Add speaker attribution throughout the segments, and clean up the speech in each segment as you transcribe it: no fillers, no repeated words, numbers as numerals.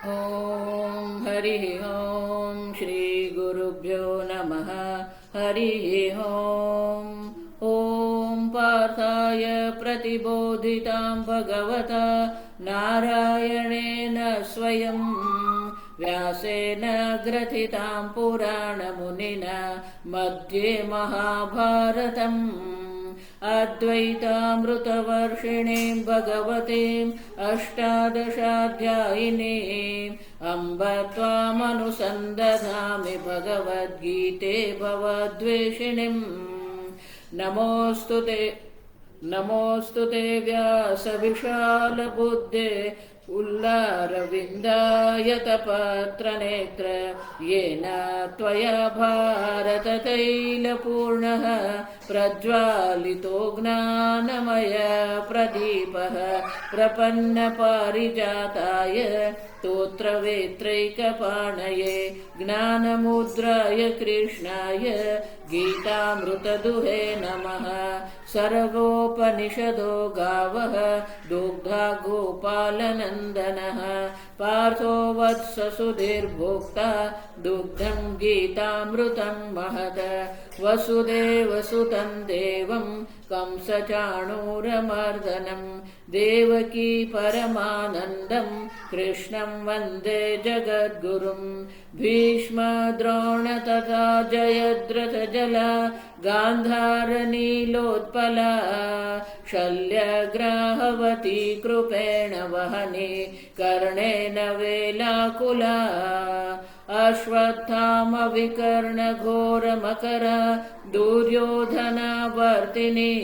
Speaker 1: ॐ हरिः ॐ श्रीगुरुभ्यो नमः। हरिः ॐ पार्थाय प्रतिबोधितां भगवता नारायणेन स्वयं व्यासेन ग्रथितां पुराणमुनिना मध्ये महाभारतम् अद्वैतामृतवर्षिणीं भगवतीम् अष्टादशाध्यायिनीम् अम्ब त्वामनुसन्दधामि भगवद्गीते भवद्वेषिणीम्। नमोऽस्तु ते व्यासविशालबुद्धे उल्लारविन्दायतपत्रनेत्र येन त्वया भारततैलपूर्णः प्रज्वालितो ज्ञानमय प्रदीपः प्रपन्नपारिजाताय स्तोत्रवेत्रैकपाणये ज्ञानमुद्राय कृष्णाय गीतामृतदुहे नमः। सर्वोपनिषदो गावः दुग्धा गोपालनन्दनः पार्थो वत्स सुधीर्भोक्ता दुग्धं गीतामृतं महद। वसुदेवसुतं देवं कंसचाणूरमर्दनं देवकी परमानन्दं कृष्णं वन्दे जगद्गुरुं। भीष्म द्रोण तथा जयद्रथजला गान्धारनीलोत्पला शल्यग्राहवती कृपेण वहने कर्णेन वेलाकुला। अश्वत्थामविकर्णघोरमकरा दुर्योधनावर्तिनी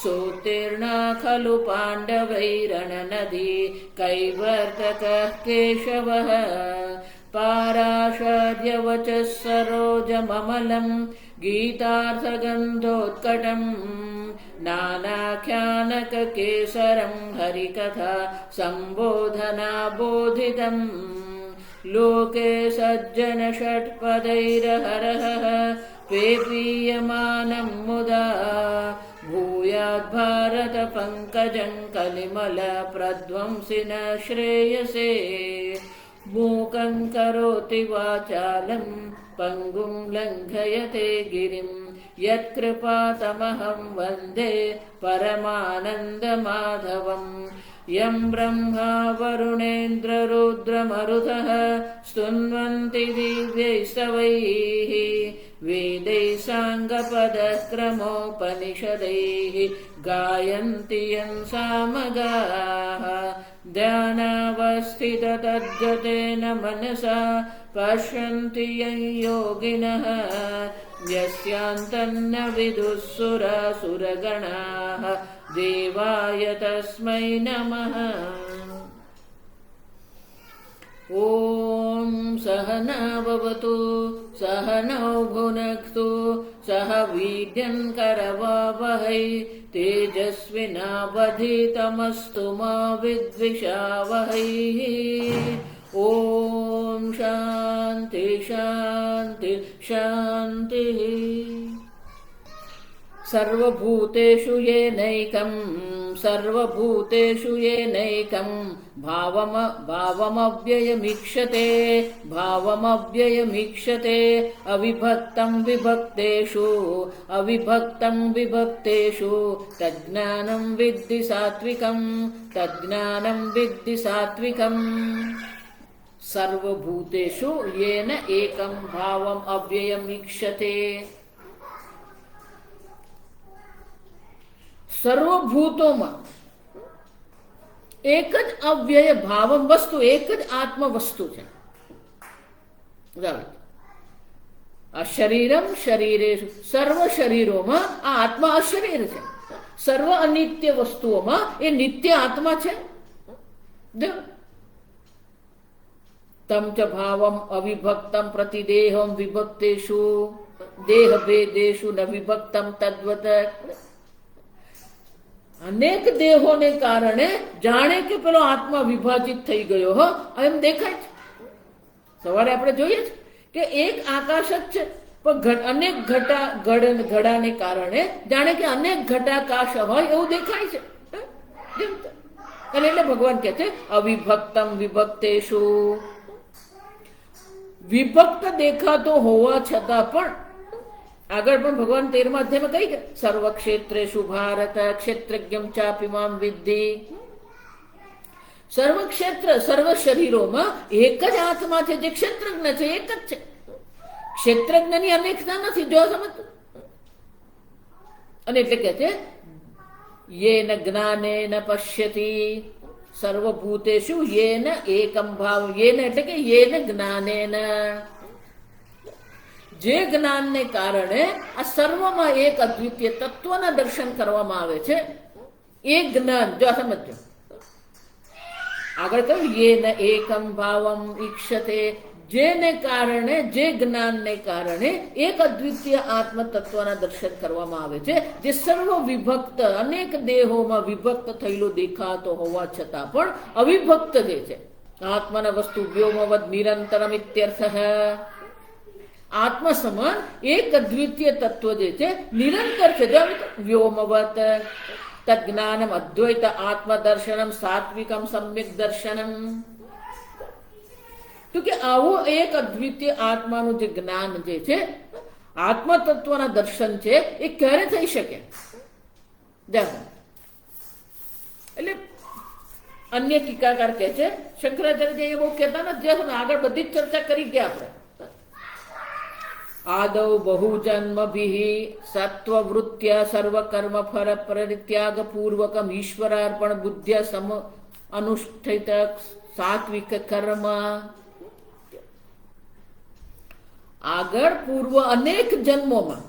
Speaker 1: सोत्तीर्णा खलु पाण्डवैरणनदी कैवर्तकः केशवः। पाराशर्यवचः सरोजममलं गीतार्थगन्धोत्कटं नानाख्यानककेसरं हरिकथा सम्बोधनाबोधितम्। लोके सज्जन षट्पदैरहरः पेपीयमानं मुदा भूयाद्भारत पङ्कजं कलिमल प्रध्वंसिन श्रेयसे। मूकं करोति वाचालं पङ्गुं लङ्घयते गिरिं यत्कृपातमहं वन्दे परमानन्दमाधवम्। यं ब्रह्मा वरुणेन्द्ररुद्रमरुतः स्तुन्वन्ति दिव्यैस्तवैः वेदैः साङ्गपदक्रमोपनिषदैः गायन्ति यं सामगाः। ध्यानावस्थिततद्गतेन मनसा पश्यन्ति यं योगिनः यस्यान्तन्न विदुः सुरासुरगणाः देवाय तस्मै नमः। ॐ सहना भवतु सहनौ भुनक्तु सह वीर्यं करवावहै तेजस्विनावधीतमस्तु मा विद्विषावहै। ॐ शान्ति शान्ति शान्तिः। सर्वभूतेषु येनैकं भावमव्ययमीक्षते अविभक्तं विभक्तेषु तज्ज्ञानं विद्धि सात्विकम्। सर्वभूतेषु येन एकं भावम् अव्ययमीक्षते। સર્વભૂતોમાં એક જ અવ્યય ભાવમ વસ્તુ, એક જ આત્મ વસ્તુ છે. આ શરીરમ શરીરેષુ, સર્વ શરીરોમાં આ આત્મા અશરીર છે. સર્વ અનિત્ય વસ્તુઓમાં એ નિત્ય આત્મા છે. તમ ચ ભાવમ અવિભક્તમ પ્રતિદેહમ વિભક્તેષુ દેહ ભેદેષુ ન વિભક્તમ તદ્વત. અનેક દેહોને કારણે જાણે કે પેલો આત્મા વિભાજિત થઈ ગયો હો એમ દેખાય છે. સવારે આપણે જોઈએ છે કે એક આકાશ જ છે પણ અનેક ઘડાને કારણે જાણે કે અનેક ઘટાકાશ હોય એવું દેખાય છે. અને એટલે ભગવાન કહે છે અવિભક્તમ વિભક્તેષુ, વિભક્ત દેખાતો હોવા છતાં પણ આગળ પણ ભગવાન 13મા અધ્યાયમાં કહી ગયા સર્વ ક્ષેત્રેષુ ભારત ક્ષેત્રજ્ઞમ ચાપી મામ વિદ્ધિ. સર્વ ક્ષેત્ર સર્વ શરીરોમાં એક જ આત્મા છે જે ક્ષેત્રજ્ઞ છે, એક જ છે. ક્ષેત્રજ્ઞની અનેકતા નથી, જો સમજ. અને એટલે કે છે યેન જ્ઞાનેન પશ્યતિ સર્વભૂતેષુ યેન એકમ ભાવ. યેન એટલે કે યેન જ્ઞાનેન, જે જ્ઞાનને કારણે આ સર્વમાં એક અદ્વિતીય તત્વના દર્શન કરવામાં આવે છે, એ જ્ઞાન જો સમજો. આગળ કહ્યું યેન એકમ ભાવમ ઈક્ષતે, જેને કારણે, જે જ્ઞાનને કારણે એક અદ્વિતીય આત્મ તત્વના દર્શન કરવામાં આવે છે, જે સર્વ વિભક્ત અનેક દેહોમાં વિભક્ત થયેલો દેખાતો હોવા છતાં પણ અવિભક્ત જે છે. આત્માના વસ્તુ વ્યોમવદ નિરંતરમ ઇત્યર્થ. આત્મા સમાન એક અદ્વિતીય તત્વ જે છે નિરંતર છે. વ્યોમવત તજ્ઞાનમ અદ્વૈત આત્મદર્શનમ સાત્વિકમ સમ્યક દર્શનમ. તો કે આવું એક અદ્વિતીય આત્માનું જે જ્ઞાન જે છે, આત્મ તત્વના દર્શન છે, એ ક્યારે થઈ શકે? એટલે અન્ય ટીકાકાર કહે છે, શંકરાચાર્ય એ બહુ કહેતા નથી, આગળ બધી જ ચર્ચા કરી ગયા આપણે. આદૌ બહુજન્મભિ સત્વવૃત્ત્યા સર્વકર્મ ફળ પરિત્યાગ પૂર્વકમ ઈશ્વરાર્પણ બુદ્ધ્યા સમ અનુષ્ઠિત સાત્વિક કર્મ. આગળ પૂર્વ અનેક જન્મોમાં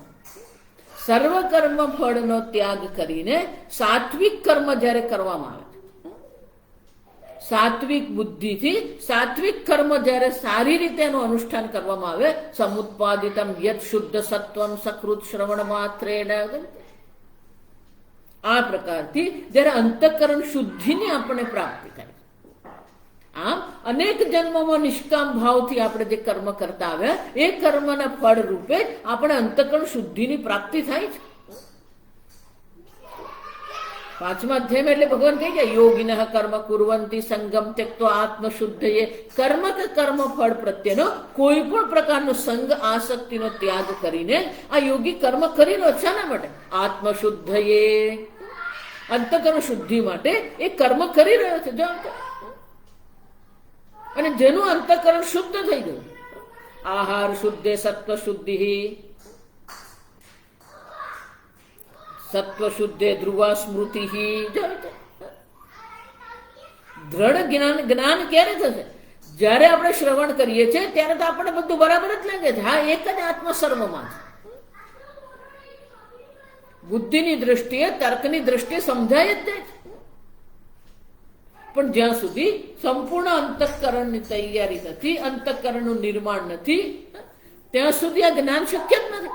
Speaker 1: સર્વ કર્મ ફળનો ત્યાગ કરીને સાત્વિક કર્મ જ્યારે કરવામાં આવે, સાત્વિક બુદ્ધિથી સાત્વિક કર્મ જ્યારે સારી રીતે એનું અનુષ્ઠાન કરવામાં આવે, સમુત્પાદિતમ યત શુદ્ધ સત્વમ સકૃત શ્રવણ માત્રેણ, આ પ્રકારથી જ્યારે અંતઃકરણ શુદ્ધિની આપણને પ્રાપ્તિ થાય. આમ અનેક જન્મોમાં નિષ્કામ ભાવથી આપણે જે કર્મ કરતા આવ્યા, એ કર્મના ફળ રૂપે આપણે અંતઃકરણ શુદ્ધિની પ્રાપ્તિ થાય છે. 5મા અધ્યાયમાં એટલે ભગવાન કહી ગયા યોગિનઃ કર્મ કુર્વંતિ સંગમ ત્યક્ત્વા આત્મશુદ્ધયે. કર્મ કે કર્મ ફળ પ્રત્યેનો કોઈ પણ પ્રકારનો સંગ આસક્તિનો ત્યાગ કરીને આ યોગી કર્મ કરી રહ્યો છે. શાના માટે? આત્મશુદ્ધયે, અંતઃકરણ શુદ્ધિ માટે એ કર્મ કરી રહ્યો છે. જો અને જેનું અંતઃકરણ શુદ્ધ થઈ ગયું, આહાર શુદ્ધે સત્વ શુદ્ધિ, સત્વ શુદ્ધે ધ્રુવા સ્મૃતિ. દ્રઢ જ્ઞાન ક્યારે થશે? જ્યારે આપણે શ્રવણ કરીએ છીએ ત્યારે તો આપણે બધું બરાબર જ લાગે છે. હા, એક જ આત્મા સર્વમાં છે. બુદ્ધિની દ્રષ્ટિએ, તર્કની દ્રષ્ટિએ સમજાય જ જાય છે. પણ જ્યાં સુધી સંપૂર્ણ અંતઃકરણની તૈયારી નથી, અંતઃકરણનું નિર્માણ નથી, ત્યાં સુધી આ જ્ઞાન શક્ય જ નથી.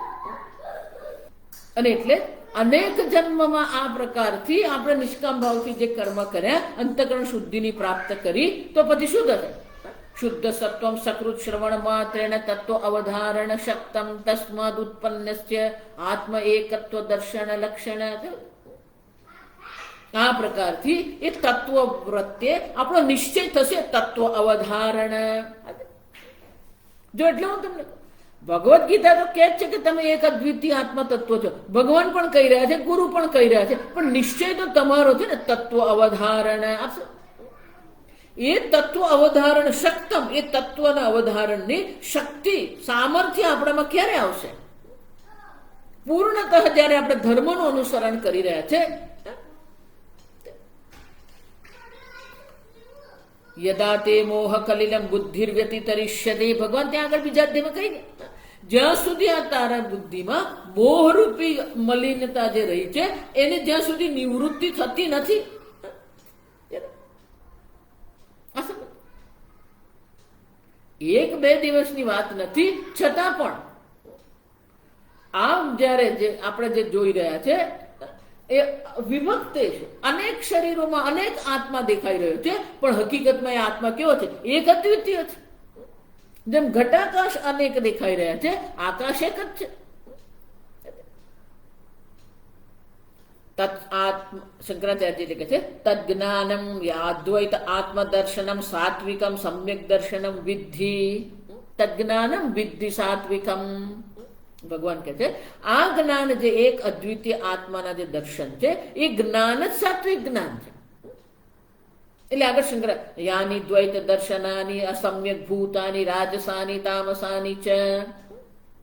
Speaker 1: અને એટલે અનેક જન્મમાં આ પ્રકારથી આપણે નિષ્કામ ભાવથી જે કર્મ કર્યા, અંતઃકરણ શુદ્ધિની પ્રાપ્ત કરી, તો પછી શું થશે? શુદ્ધ સત્વમ સકૃત શ્રવણ માત્રેણ તત્વ અવધારણ શક્તમ તસ્માદ ઉત્પન્નસ્ય આત્મ એકત્વ દર્શન લક્ષણ. આ પ્રકારથી એ તત્વ પ્રત્યે આપણો નિશ્ચય થશે. તત્વ અવધારણ. જો એટલે હું તમને ભગવદ્ ગીતા તો કહે છે કે તમે એક અદ્વિતીય આત્મા તત્વ છો. ભગવાન પણ કહી રહ્યા છે, ગુરુ પણ કહી રહ્યા છે, પણ નિશ્ચય તો તમારો છે ને. તત્વ અવધારણ. એ તત્વ અવધારણ શક્તમ, એ તત્વના અવધારણની શક્તિ, સામર્થ્ય આપણામાં ક્યારે આવશે? પૂર્ણતઃ જ્યારે આપણે ધર્મનું અનુસરણ કરી રહ્યા છે. યદા તે મોહ કલિલમ બુદ્ધિર્વ્યતિતરિષ્યતે. ભગવાન ત્યાં આગળ બીજા અધ્યાયમાં કહી ગયા, જ્યાં સુધી આ તારા બુદ્ધિમાં મોહરૂપી મલિનતા જે રહી છે, એની જ્યાં સુધી નિવૃત્તિ થતી નથી. એક બે દિવસની વાત નથી, છતાં પણ આમ જ્યારે આપણે જે જોઈ રહ્યા છે એ વિભક્ત છે. અનેક શરીરોમાં અનેક આત્મા દેખાઈ રહ્યો છે, પણ હકીકતમાં એ આત્મા કેવો છે? એક અદ્વિતીય છે. જેમ ઘટાકાશ અનેક દેખાઈ રહ્યા છે, આકાશ એક જ છે. શંકરાચાર્ય કહે છે તદ્જ્ઞાનમ અદ્વૈત આત્મદર્શનમ સાત્વિકમ સમ્યક દર્શનમ વિદ્ધિ. તદ્જ્ઞાનમ વિદ્ધિ સાત્વિકમ. ભગવાન કહે છે આ જ્ઞાન જે એક અદ્વિતીય આત્માના જે દર્શન છે એ જ્ઞાન જ સાત્વિક જ્ઞાન છે. એટલે આગળ શંકર યાની દ્વૈત દર્શનાની અસમ્યક ભૂતાની રાજસાની તામસાની ચ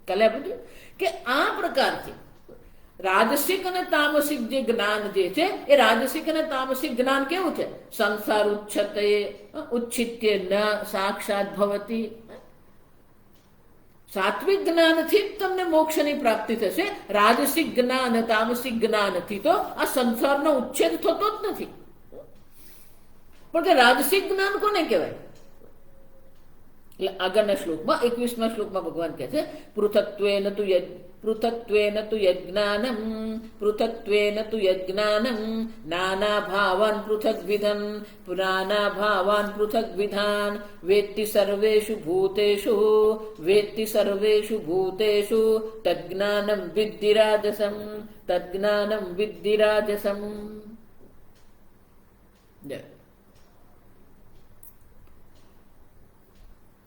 Speaker 1: કાલે બધું કે આ પ્રકારથી રાજસિક અને તામસિક જે જ્ઞાન જે છે એ રાજસિક અને તામસિક જ્ઞાન કેવું છે? સંસાર ઉચ્છિત્ય ન સાક્ષાત ભવતી. સાત્વિક જ્ઞાનથી જ તમને મોક્ષની પ્રાપ્તિ થશે. રાજસિક જ્ઞાન તામસિક જ્ઞાનથી તો આ સંસારનો ઉચ્છેદ થતો જ નથી. પણ કે રાજસિક જ્ઞાન કોને કહેવાય? એટલે આગળના શ્લોકમાં 21મા શ્લોકમાં ભગવાન કહે છે પૃથક્ત્વેન તુ યજ્ઞાનમ નાના ભાવાન પૃથગ્વિધં વેત્તિ સર્વેષુ ભૂતેષુ તજ્ઞાનમ વિદ્ધિ રાજસમ.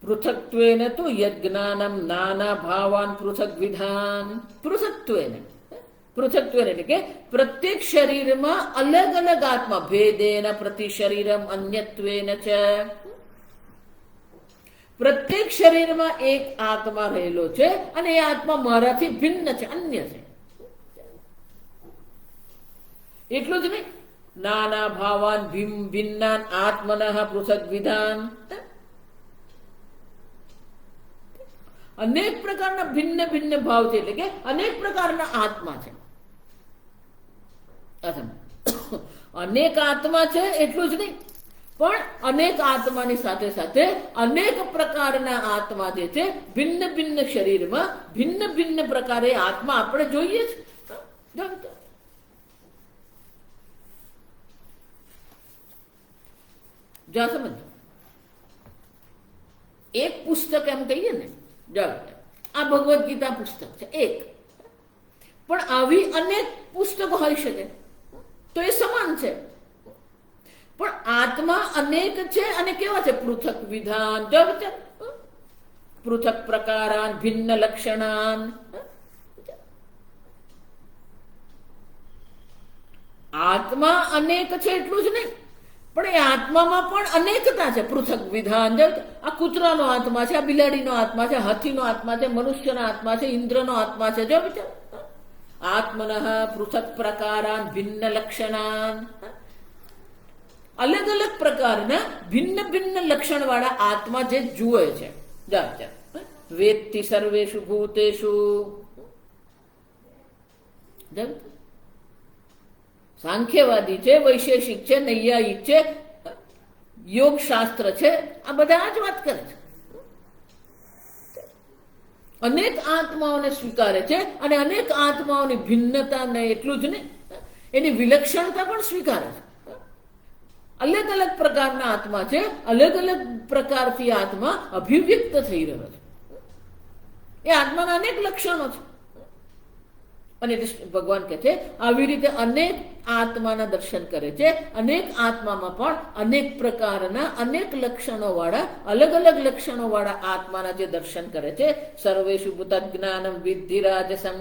Speaker 1: પૃથક્ત્વેન તુ યજ્ઞાનમ નાના ભાવાન પૃથગ્વિધાન. પૃથક્ત્વેન એટલે કે પ્રત્યેક શરીરમાં અલગ અલગ આત્મા. ભેદેન પ્રતિ શરીરમ અન્યત્વેન ચ. પ્રત્યેક શરીરમાં એક આત્મા રહેલો છે અને એ આત્મા મારાથી ભિન્ન છે, અન્ય છે. એટલું જ નહીં, નાના ભાવાન ભિન્નાન આત્મનઃ પૃથગ્વિધાન. અનેક પ્રકારના ભિન્ન ભિન્ન ભાવ છે, એટલે કે અનેક પ્રકારના આત્મા છે. અનેક આત્મા છે એટલું જ નહીં, પણ અનેક આત્માની સાથે સાથે અનેક પ્રકારના આત્મા જે છે ભિન્ન ભિન્ન શરીરમાં ભિન્ન ભિન્ન પ્રકારે આત્મા આપણે જોઈએ છે. જા સમજ. એક પુસ્તક એમ કહીએ ને, આ ભગવદ્ ગીતા પુસ્તક છે એક, પણ આવી અનેક પુસ્તકો હોઈ શકે તો એ સમાન છે. પણ આત્મા અનેક છે અને કેવા છે? પૃથક વિધાન, પૃથક પ્રકારાન, ભિન્ન લક્ષણાન. આત્મા અનેક છે એટલું જ નહીં, પણ એ આત્મામાં પણ અનેકતા છે. પૃથક વિધાન, આ કૂતરાનો આત્મા છે, આ બિલાડીનો આત્મા છે, હાથીનો આત્મા છે, મનુષ્યનો આત્મા છે, ઇન્દ્રનો આત્મા છે. જો વિચાર, આત્મનઃ પૃથક પ્રકારાન ભિન્ન લક્ષણાન. અલગ અલગ પ્રકારના ભિન્ન ભિન્ન લક્ષણ વાળા આત્મા જે જુએ છે. વેત્તિ સર્વેષુ ભૂતેષુ. સાંખ્યવાદી છે, વૈશેષિક છે, નૈયાયિક છે, યોગ શાસ્ત્ર છે, આ બધા જ વાત કરે છે. અનેક આત્માઓને સ્વીકારે છે અને અનેક આત્માઓની ભિન્નતા ને એટલું જ નહીં, એની વિલક્ષણતા પણ સ્વીકારે છે. અલગ અલગ પ્રકારના આત્મા છે, અલગ અલગ પ્રકારથી આત્મા અભિવ્યક્ત થઈ રહ્યો છે. એ આત્માના અનેક લક્ષણો છે. અને ભગવાન કહે છે આવી રીતે અનેક આત્માના દર્શન કરે છે. અનેક આત્મામાં પણ અનેક પ્રકારના અનેક લક્ષણો વાળા, અલગ અલગ લક્ષણો વાળા આત્માના જે દર્શન કરે છે. સર્વેષુ તજ્ઞાનમ વિદ્ધિ રાજસમ.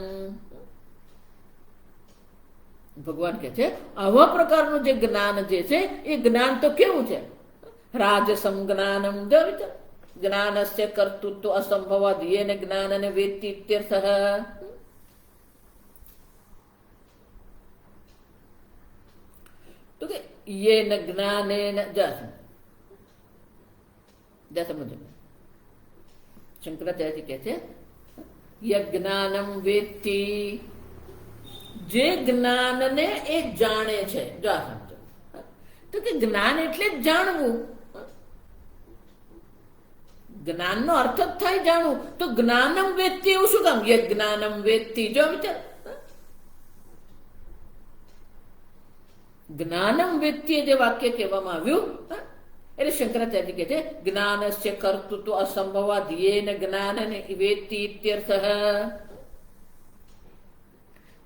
Speaker 1: ભગવાન કહે છે આવા પ્રકારનું જે જ્ઞાન જે છે એ જ્ઞાન તો કેવું છે? રાજસમ જ્ઞાનમ. જ્ઞાનસ્ય કર્તૃત્વ અસંભવાદ યેન જ્ઞાનને વેત્તિ ઇત્યર્થઃ. તો કે યેન જ્ઞાનેન સમજો. શંકરાચાર્ય કહે છે યજ્ઞાનમ વેત્તિ, જે જ્ઞાનને એ જાણે છે. જો સમજો, તો કે જ્ઞાન એટલે જ જાણવું. જ્ઞાનનો અર્થ જ થાય જાણવું. તો જ્ઞાનમ વેત્તિ એવું શું કામ? યજ્ઞાનમ વેત્તિ. જો વિચાર, જ્ઞાનમ વેત્તિ જે વાક્ય કહેવામાં આવ્યું, એટલે શંકરાચાર્ય કહે છે જ્ઞાનસ્ય કર્તૃત્વ અસંભવાદ યેન જ્ઞાનને વેત્તિ ઇત્યર્થઃ.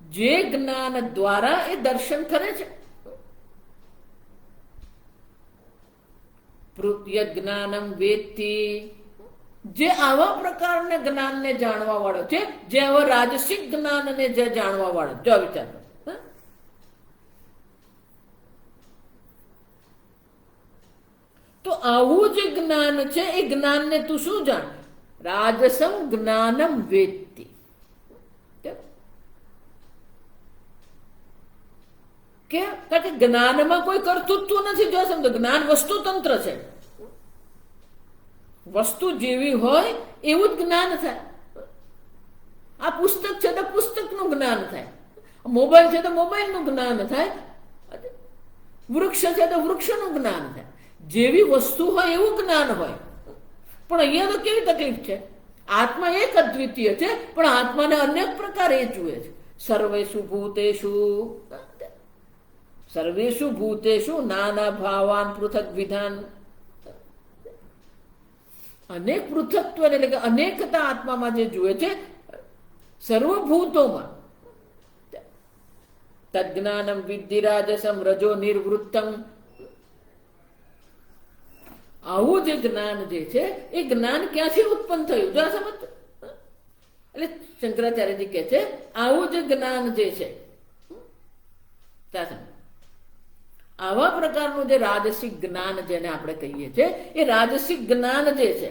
Speaker 1: જે જ્ઞાન દ્વારા એ દર્શન કરે છે. જ્ઞાનમ વેત્તિ, જે આવા પ્રકારના જ્ઞાનને જાણવા વાળો છે, જે આવા રાજસિક જ્ઞાનને જે જાણવા વાળો, જો વિચાર કરો. તો આવું જે જ્ઞાન છે એ જ્ઞાનને તું શું જાણ? રાજસમ જ્ઞાનમ વેત્તિ. કેમ? કારણ કે જ્ઞાનમાં કોઈ કર્તૃત્વ નથી. જો સમજો, જ્ઞાન વસ્તુ તંત્ર છે. વસ્તુ જેવી હોય એવું જ જ્ઞાન થાય. આ પુસ્તક છે તો પુસ્તકનું જ્ઞાન થાય, મોબાઈલ છે તો મોબાઈલનું જ્ઞાન થાય, વૃક્ષ છે તો વૃક્ષનું જ્ઞાન થાય. જેવી વસ્તુ હોય એવું જ્ઞાન હોય. પણ અહીંયા તો કેવી તકલીફ છે? આત્મા એક અદ્વિતીય છે, પણ આત્માને અનેક પ્રકાર એ જુએ છે. સર્વેષુ ભૂતેષુ સર્વેષુ ભૂતેષુ નાના ભાવાન પૃથક વિધાન. અનેક પૃથકત્વ એટલે કે અનેકતા આત્મામાં જે જુએ છે સર્વભૂતોમાં. તજ્ઞાનમ વિદ્ધિ રાજસમ રજો નિર્વૃત્તમ. આવું જે જ્ઞાન જે છે એ જ્ઞાન ક્યાંથી ઉત્પન્ન થયું? જો સમજ. એટલે શંકરાચાર્યજી કહે છે આવું જે જ્ઞાન જે છે, આવા પ્રકારનું જે રાજસિક જ્ઞાન જેને આપણે કહીએ છીએ, એ રાજસિક જ્ઞાન જે છે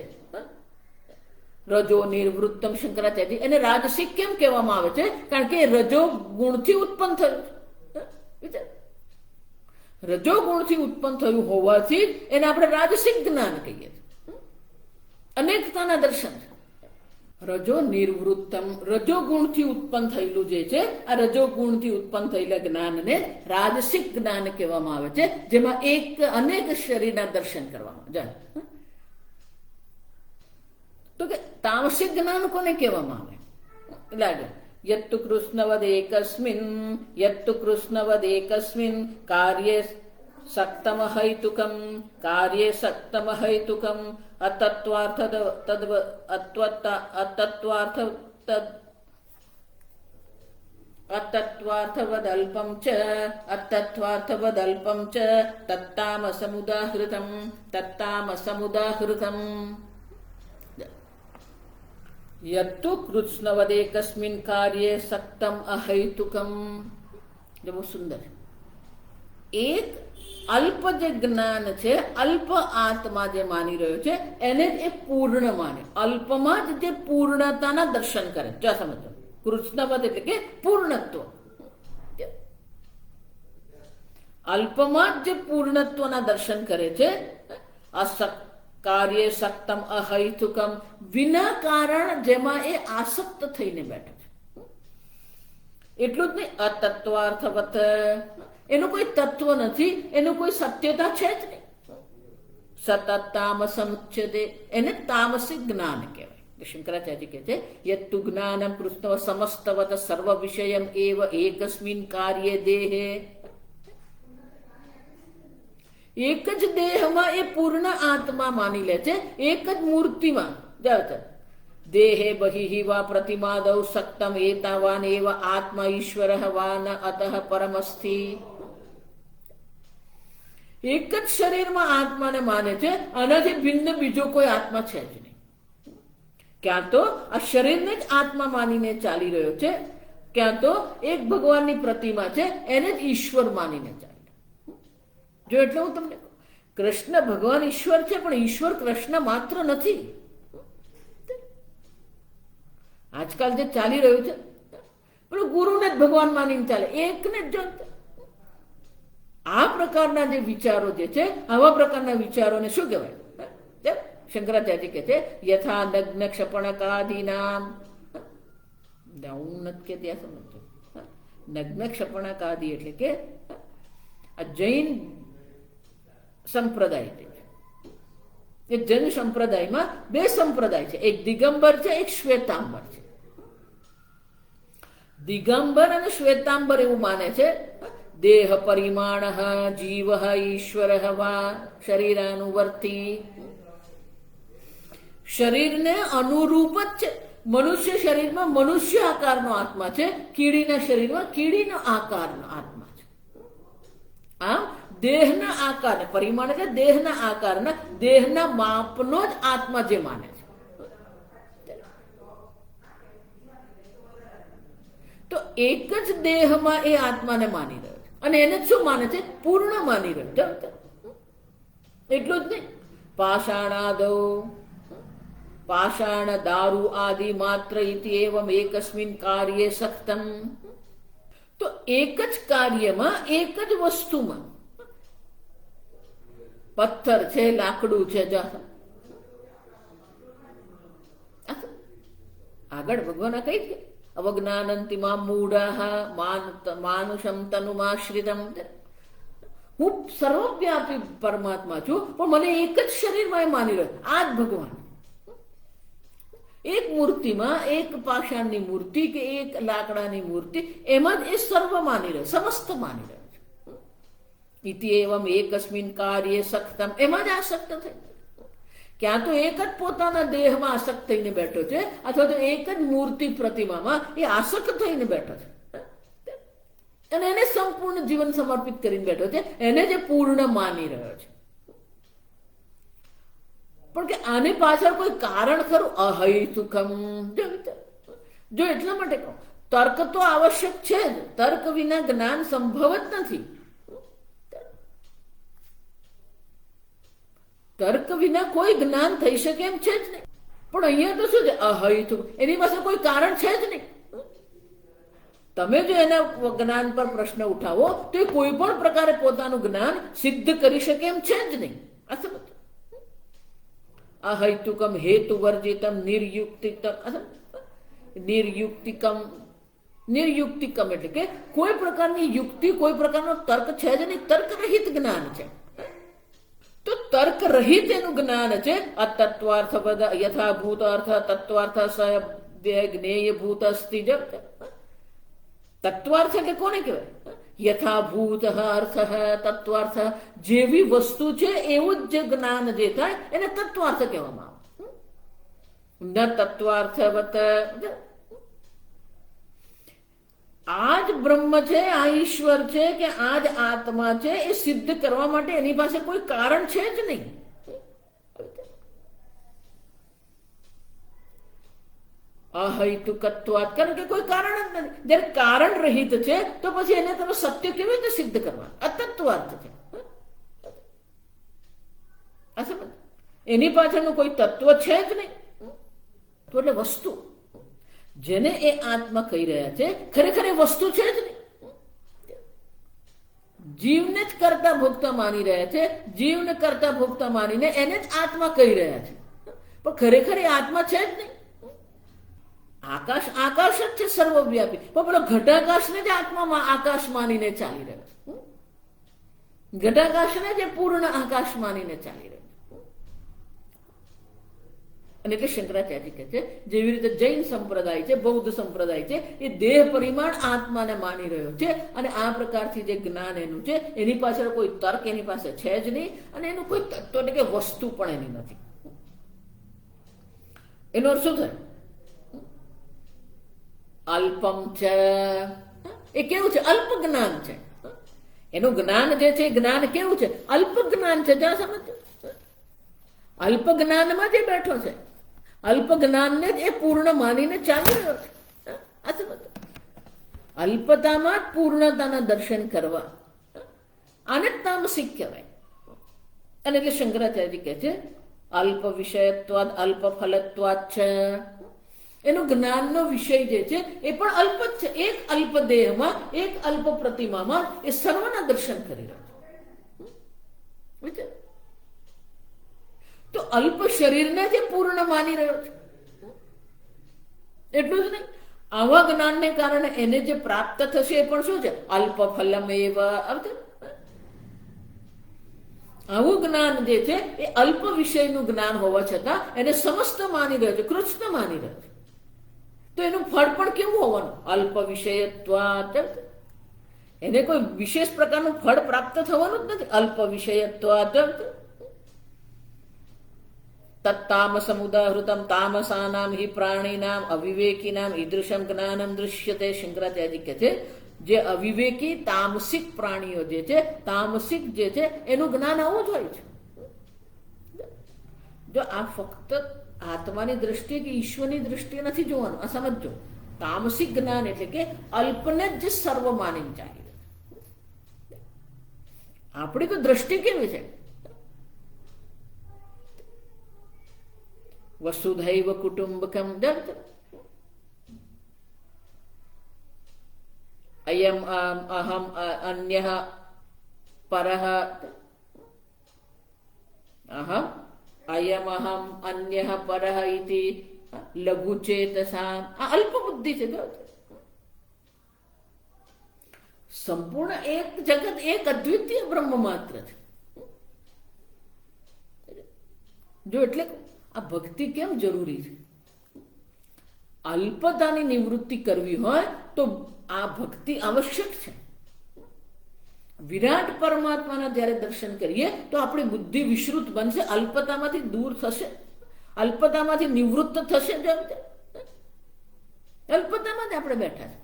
Speaker 1: રજો નિર્વૃત્તમ, શંકરાચાર્યજી એને રાજસિક કેમ કહેવામાં આવે છે? કારણ કે રજો ગુણથી ઉત્પન્ન થયું છે. રજો ગુણથી ઉત્પન્ન થયું હોવાથી એને આપણે રાજસિક જ્ઞાન કહીએ છીએ. અનેકતાના દર્શન. રજો નિર્વૃત્તમ, રજો ગુણથી ઉત્પન્ન થયેલું જે છે, આ રજો ગુણથી ઉત્પન્ન થયેલા જ્ઞાનને રાજસિક જ્ઞાન કહેવામાં આવે છે, જેમાં અનેક શરીરના દર્શન કરવામાં જાય. તો કે તામસિક જ્ઞાન કોને કહેવામાં આવે? લાગે યત્તુ કૃષ્ણવદ એકસ્મિન કાર્યે સક્તમ હૈતુકમ, કાર્યે સક્તમ હૈતુકમ, અતત્વાર્થવદલ્પમ ચ તત્તામસમુદાહૃતમ. યત્તુ કૃષ્ણવદેકસ્મિન કાર્યે સક્તમ અહૈતુકમ. બહુ સુંદર. એક અલ્પ જે જ્ઞાન છે, અલ્પ આત્મા જે માની રહ્યો છે એને જ એ પૂર્ણ માને. અલ્પમાં જ જે પૂર્ણતાના દર્શન કરે. જો સમજો, કૃષ્ણવદ એટલે કે પૂર્ણત્વ. અલ્પમાં જ જે પૂર્ણત્વના દર્શન કરે છે. કાર્ય સક્તમ અહૈતુકમ, વિના કારણ જેમાં એ આસક્ત થઈને બેઠે છે. એટલું જ નહીં, અતત્વાર્થવત, એનું કોઈ તત્વ નથી, એનું કોઈ સત્યતા છે જ નહીં. સતત તામસમુચ્યતે, એને તામસિક જ્ઞાન કહેવાય. શંકરાચાર્ય કહે છે યત્તુ જ્ઞાનમ કૃષ્ણવ સમસ્તવત સર્વ વિષયમ એવ એકસ્મિન કાર્ય દેહે. એક જ દેહમાં એ પૂર્ણ આત્મા માની લે છે, એક જ મૂર્તિમાં. દેહે બહિ વા પ્રતિમાદૌ સક્તમ એતાવાન એવ આત્મા ઈશ્વર વાન અતઃ પરમસ્થિ. એક જ શરીરમાં આત્માને માને છે, આનાથી ભિન્ન બીજો કોઈ આત્મા છે જ નહીં. ક્યાં તો આ શરીરને જ આત્મા માનીને ચાલી રહ્યો છે, ક્યાં તો એક ભગવાનની પ્રતિમા છે એને જ ઈશ્વર માનીને ચાલે. જો એટલે હું તમને કહું, કૃષ્ણ ભગવાન ઈશ્વર છે, પણ ઈશ્વર કૃષ્ણ માત્ર નથી. આજકાલ જે ચાલી રહ્યું છે, પેલું ગુરુને જ ભગવાન માનીને ચાલે, એકને જ. આ પ્રકારના જે વિચારો જે છે, આવા પ્રકારના વિચારોને શું કહેવાય? શંકરાચાર્ય કહે છે યથા નગ્ન ક્ષપણકાદિનામ. હું નથી કે ત્યાં સમજો, નગ્ન ક્ષપણકાદિ એટલે કે આ જૈન સંપ્રદાય છે. એ જૈન સંપ્રદાયમાં બે સંપ્રદાય છે, એક દિગંબર છે, એક શ્વેતાંબર છે. દિગંબર અને શ્વેતાંબર એવું માને છે દેહ પરિમાણ જીવ ઈશ્વર વા શરીરાનુવર્તી. શરીરને અનુરૂપ જ છે, મનુષ્ય શરીરમાં મનુષ્ય આકારનો આત્મા છે, કીડીના શરીરમાં કીડીનો આકારનો આત્મા છે. આમ દેહના આકાર પરિમાણ એટલે દેહના આકારના દેહના માપનો જ આત્મા જે માને છે. તો એક જ દેહમાં એ આત્માને માની રહ્યો છે અને એને શું માને છે? પૂર્ણ માની રહ્યો છે. એટલું જ નહીં, પાષાણાદો પાષાણ દારૂ આદિ માત્ર ઇતિ એવમ એકસ્મિન કાર્યે સક્તમ. તો એક જ કાર્યમાં એક જ વસ્તુમાં પથ્થર છે, લાકડું છે, આગળ ભગવાન કઈ છે અવજ્ઞાનંતિમાં મૂઢાઃ માનુષમ તનુમાશ્રિતમ. હું સર્વવ્યાપી પરમાત્મા છું પણ મને એક જ શરીરમાં એ માની રહ્યો. આ જ ભગવાન એક મૂર્તિમાં, એક પાષાણની મૂર્તિ કે એક લાકડાની મૂર્તિ, એમાં જ એ સર્વ માની રહ્યો, સમસ્ત માની રહ્યો છે. ઇતિ એવમ એકસ્મિન કાર્યે સક્તમ, એમાં જ આસક્ત થઈ. ક્યાં તો એક જ પોતાના દેહમાં આસક્ત થઈને બેઠો છે અથવા તો એક જ મૂર્તિ પ્રતિમામાં એ આસક્ત થઈને બેઠો છે અને એને સંપૂર્ણ જીવન સમર્પિત કરીને બેઠો છે, એને જે પૂર્ણ માની રહ્યો છે. પણ કે આની પાછળ કોઈ કારણ ખરું? અહૈતુકમ. જો એટલા માટે કહું, તર્ક તો આવશ્યક છે જ, તર્ક વિના જ્ઞાન સંભવ જ નથી. તર્ક વિના કોઈ જ્ઞાન થઈ શકે એમ છે જ નહીં. પણ અહીંયા તો શું છે? અહૈતુક, એની પાસે કોઈ કારણ છે જ નહીં. તમે જો એના જ્ઞાન પર પ્રશ્ન ઉઠાવો તો એ કોઈ પણ પ્રકારે પોતાનું જ્ઞાન સિદ્ધ કરી શકે એમ છે જ નહીં. આ સમજ. અહૈતુકમ હેતુ વર્જિતમ નિર્યુક્તિકમ. નિર્યુક્તિકમ એટલે કે કોઈ પ્રકારની યુક્તિ, કોઈ પ્રકારનો તર્ક છે જ નહીં. તર્ક રહિત જ્ઞાન છે. તો તર્ક રહિત એનું જ્ઞાન છે. અતત્વાર્થ યથાભૂત અર્થ તત્વાર્થ સ જ્ઞેયભૂત અસ્તિ. તત્વાર્થ એટલે કોને કહેવાય? યથાભૂત અર્થ તત્વાર્થ, જેવી વસ્તુ છે એવું જ જે જ્ઞાન જે થાય એને તત્વાર્થ કહેવામાં આવે. ન તત્વાર્થવત. આ જ બ્રહ્મ છે, આ ઈશ્વર છે કે આ જ આત્મા છે, એ સિદ્ધ કરવા માટે એની પાસે કોઈ કારણ છે જ નહીં. અહૈતુકત્વાત, કારણ કે કોઈ કારણ જ નથી. જયારે કારણ રહિત છે તો પછી એને તમે સત્ય કેવી રીતે સિદ્ધ કરવા? અતત્વાર્થ છે. એની પાછળનું કોઈ તત્વ છે જ નહીં. તો એટલે વસ્તુ જેને એ આત્મા કહી રહ્યા છે ખરેખર એ વસ્તુ છે જ નહીં. જીવને જ કરતા ભોગતા માની રહ્યા છે, જીવને કરતા ભોગતા માનીને એને જ આત્મા કહી રહ્યા છે, પણ ખરેખર એ આત્મા છે જ નહીં. આકાશ આકાશ જ છે સર્વવ્યાપી, પણ પેલો ઘટાકાશને જ આત્મામાં આકાશ માનીને ચાલી રહ્યો છે. ઘટાકાશને જે પૂર્ણ આકાશ માનીને ચાલી રહ્યો છે. અને એટલે શંકરાચાર્ય કહે છે જેવી રીતે જૈન સંપ્રદાય છે, બૌદ્ધ સંપ્રદાય છે, એ દેહ પરિમાણ આત્માને માની રહ્યો છે અને આ પ્રકારથી જે જ્ઞાન એનું છે એની પાછળ કોઈ તર્ક એની પાસે છે જ નહીં અને એનું કોઈ તત્વ એટલે કે વસ્તુ પણ એની નથી. એનો અર્થ શું થાય? અલ્પમ છે. એ કેવું છે? અલ્પ જ્ઞાન છે. એનું જ્ઞાન જે છે જ્ઞાન કેવું છે? અલ્પ જ્ઞાન છે. જ્યાં સમજ અલ્પ જ્ઞાનમાં જે બેઠો છે, અલ્પ જ્ઞાનને જ એ પૂર્ણ માનીને ચાલી રહ્યો છે. આ સમજ. અલ્પતામાં જ પૂર્ણતાના દર્શન કરવા, આને જ તામસિક કહેવાય. અને એટલે શંકરાચાર્ય કહે છે અલ્પ વિષયત્વાદ અલ્પ ફલત્વાદ છે. એનો જ્ઞાનનો વિષય જે છે એ પણ અલ્પ જ છે. એક અલ્પ દેહમાં, એક અલ્પ પ્રતિમામાં એ સર્વના દર્શન કરી રહ્યો છે. તો અલ્પ શરીરને જે પૂર્ણ માની રહ્યો છે. એટલું જ નહીં, આવા જ્ઞાનને કારણે એને જે પ્રાપ્ત થશે એ પણ શું છે? અલ્પ ફલમ એવા. આવું જ્ઞાન જે છે એ અલ્પ વિષયનું જ્ઞાન હોવા છતાં એને સમસ્ત માની રહ્યો છે, કૃષ્ણ માની રહ્યો છે. તો એનું ફળ પણ કેવું હોવાનું? અલ્પ વિષયત્વાત. એને કોઈ વિશેષ પ્રકારનું ફળ પ્રાપ્ત થવાનું જ નથી. અલ્પ વિષયત્વાત તત્તામસમુદાહૃતમ તામસાનામ હિ પ્રાણીનામ અવિવેકીનામ ઈદૃશમ જ્ઞાનમ દૃશ્યતે. શંકરાચાર્ય કહે છે જે અવિવેકી તામસિક પ્રાણીઓ જે છે, તામસિક જે છે, એનું જ્ઞાન આવું જ હોય છે. જો આ ફક્ત આત્માની દ્રષ્ટિએ કે ઈશ્વરની દ્રષ્ટિએ નથી જોવાનું, આ સમજો. તામસિક જ્ઞાન એટલે કે અલ્પને જ સર્વ માનીને ચાલી રહે. આપણી તો દ્રષ્ટિ કેવી છે? વસુધૈવ કુટુંબકમ. અયમ અહમ અન્યઃ પરઃ. અહમ અયમ અહમ અન્યઃ પરઃ ઇતિ લઘુ ચેતસા. આ અલ્પ બુદ્ધિ છે. સંપૂર્ણ એક જગત એક અદ્વિતીય બ્રહ્મ માત્ર છે. જો એટલે આ ભક્તિ કેમ જરૂરી છે? અલ્પતાની નિવૃત્તિ કરવી હોય તો આ ભક્તિ આવશ્યક છે. વિરાટ પરમાત્માના જ્યારે દર્શન કરીએ તો આપણી બુદ્ધિ વિશ્રુત બનશે, અલ્પતામાંથી દૂર થશે, અલ્પતામાંથી નિવૃત્ત થશે. અલ્પતામાં જ આપણે બેઠા છે.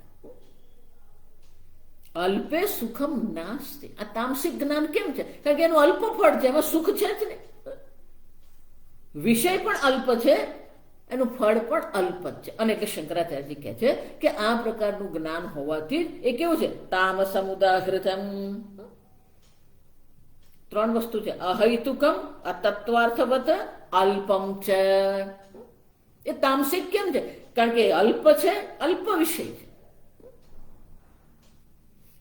Speaker 1: અલ્પે સુખમ નાસ્તિ. આ તામસિક જ્ઞાન કેમ છે? કારણ કે એનું અલ્પ ફળ છે, એમાં સુખ છે જ નહીં. વિષય પણ અલ્પ છે, એનું ફળ પણ અલ્પ જ છે. અને એટલે શંકરાચાર્યજી કહે છે કે આ પ્રકારનું જ્ઞાન હોવાથી એ કેવું છે? તામસમુદાહૃતમ. ત્રણ વસ્તુ છે: અહૈતુકમ, અતત્વાર્થવત, અલ્પમ ચ. એ તામસિક કેમ છે? કારણ કે અલ્પ છે, અલ્પ વિષય છે.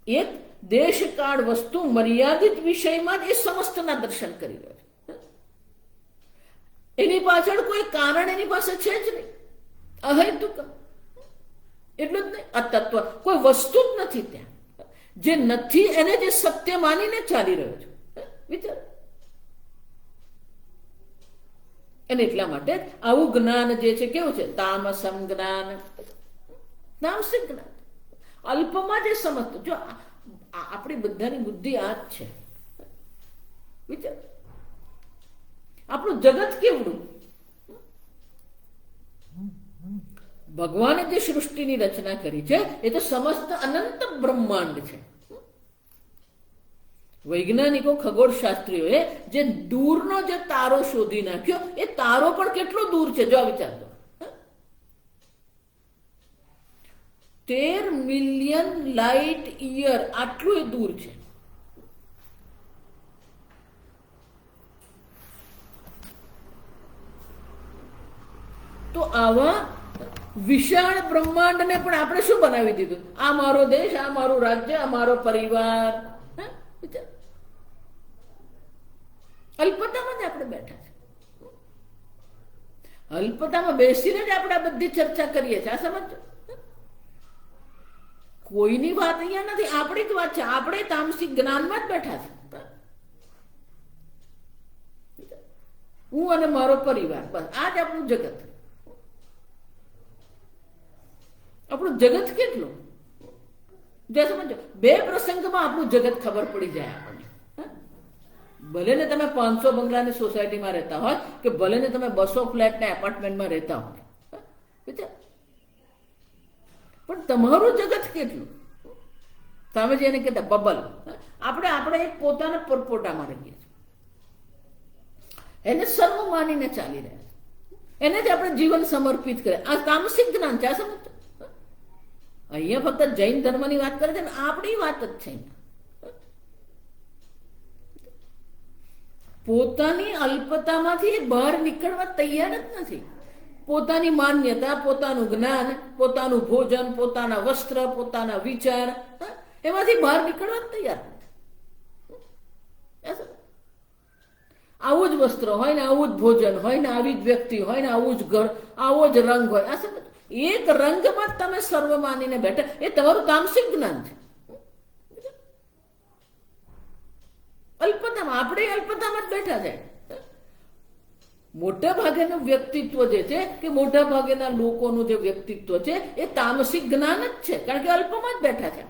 Speaker 1: એક દેશકાળ વસ્તુ મર્યાદિત વિષયમાં જ એ સમસ્તના દર્શન કરી રહ્યો છે. એની પાછળ કોઈ કારણ એની પાસે છે જ નહીં. અહૈતુકમ એટલું જ નહીં, અતત્વ કોઈ વસ્તુ જ નથી ત્યાં. જે નથી એને જે સત્ય માનીને ચાલી રહ્યો છે. વિચાર. અને એટલા માટે આવું જ્ઞાન જે છે કેવું છે? તામસમ જ્ઞાન, તામસિક જ્ઞાન. અલ્પમાં જે સમજતો. જો આપણી બધાની બુદ્ધિ આ જ છે. વિચાર. આપણું જગત કેવડું? ભગવાને જે સૃષ્ટિની રચના કરી છે એ તો સમસ્ત અનંત બ્રહ્માંડ છે. વૈજ્ઞાનિકો, ખગોળશાસ્ત્રીઓએ જે દૂરનો જે તારો શોધી નાખ્યો, એ તારો પણ કેટલો દૂર છે જો વિચારતો. 13 મિલિયન લાઇટ યર આટલું એ દૂર છે. તો આવા વિશાળ બ્રહ્માંડને પણ આપણે શું બનાવી દીધું? આ મારો દેશ, આ મારું રાજ્ય, આ મારો પરિવાર. અલ્પતામાં જ આપણે બેઠા છે. અલ્પતામાં બેસીને જ આપણે આ બધી ચર્ચા કરીએ છીએ. આ સમજો. કોઈની વાત અહીંયા નથી, આપણી જ વાત છે. આપણે તામસિક જ્ઞાનમાં જ બેઠા છે. હું અને મારો પરિવાર, બસ આ જ આપણું જગત. આપણું જગત કેટલું? જે સમજો, 2 પ્રસંગમાં આપણું જગત ખબર પડી જાય આપણને. ભલે ને તમે 500 બંગલાની સોસાયટીમાં રહેતા હોય કે ભલે ને તમે 200 ફ્લેટના એપાર્ટમેન્ટમાં રહેતા હોય, પણ તમારું જગત કેટલું? તમે જેને કહેતા બબલ, આપણે એક પોતાના પરપોટામાં રહીએ છીએ. એને સર્વ માનીને ચાલી રહ્યા છે. એને જ આપણે જીવન સમર્પિત કરે. આ તામસિક જ્ઞાન છે. આ સમજો. અહીંયા ફક્ત જૈન ધર્મની વાત કરે છે ને આપણી વાત જ છે. પોતાની અલ્પતામાંથી બહાર નીકળવા તૈયાર જ નથી. પોતાની માન્યતા, પોતાનું જ્ઞાન, પોતાનું ભોજન, પોતાના વસ્ત્ર, પોતાના વિચાર, એમાંથી બહાર નીકળવા જ તૈયાર નથી. આવું જ વસ્ત્ર હોય ને, આવું જ ભોજન હોય ને, આવી જ વ્યક્તિ હોય ને, આવું જ ઘર, આવો જ રંગ હોય. આ સમજ. એક રંગમાં તમે સર્વ માનીને બેઠા, એ તમારું તામસિક જ્ઞાન છે. અલ્પતામાં, આપણે અલ્પતામાં જ બેઠા છે. મોટા ભાગેનું વ્યક્તિત્વ જે છે કે મોટા ભાગેના લોકોનું જે વ્યક્તિત્વ છે એ તામસિક જ્ઞાન જ છે. કારણ કે અલ્પમાં જ બેઠા છે.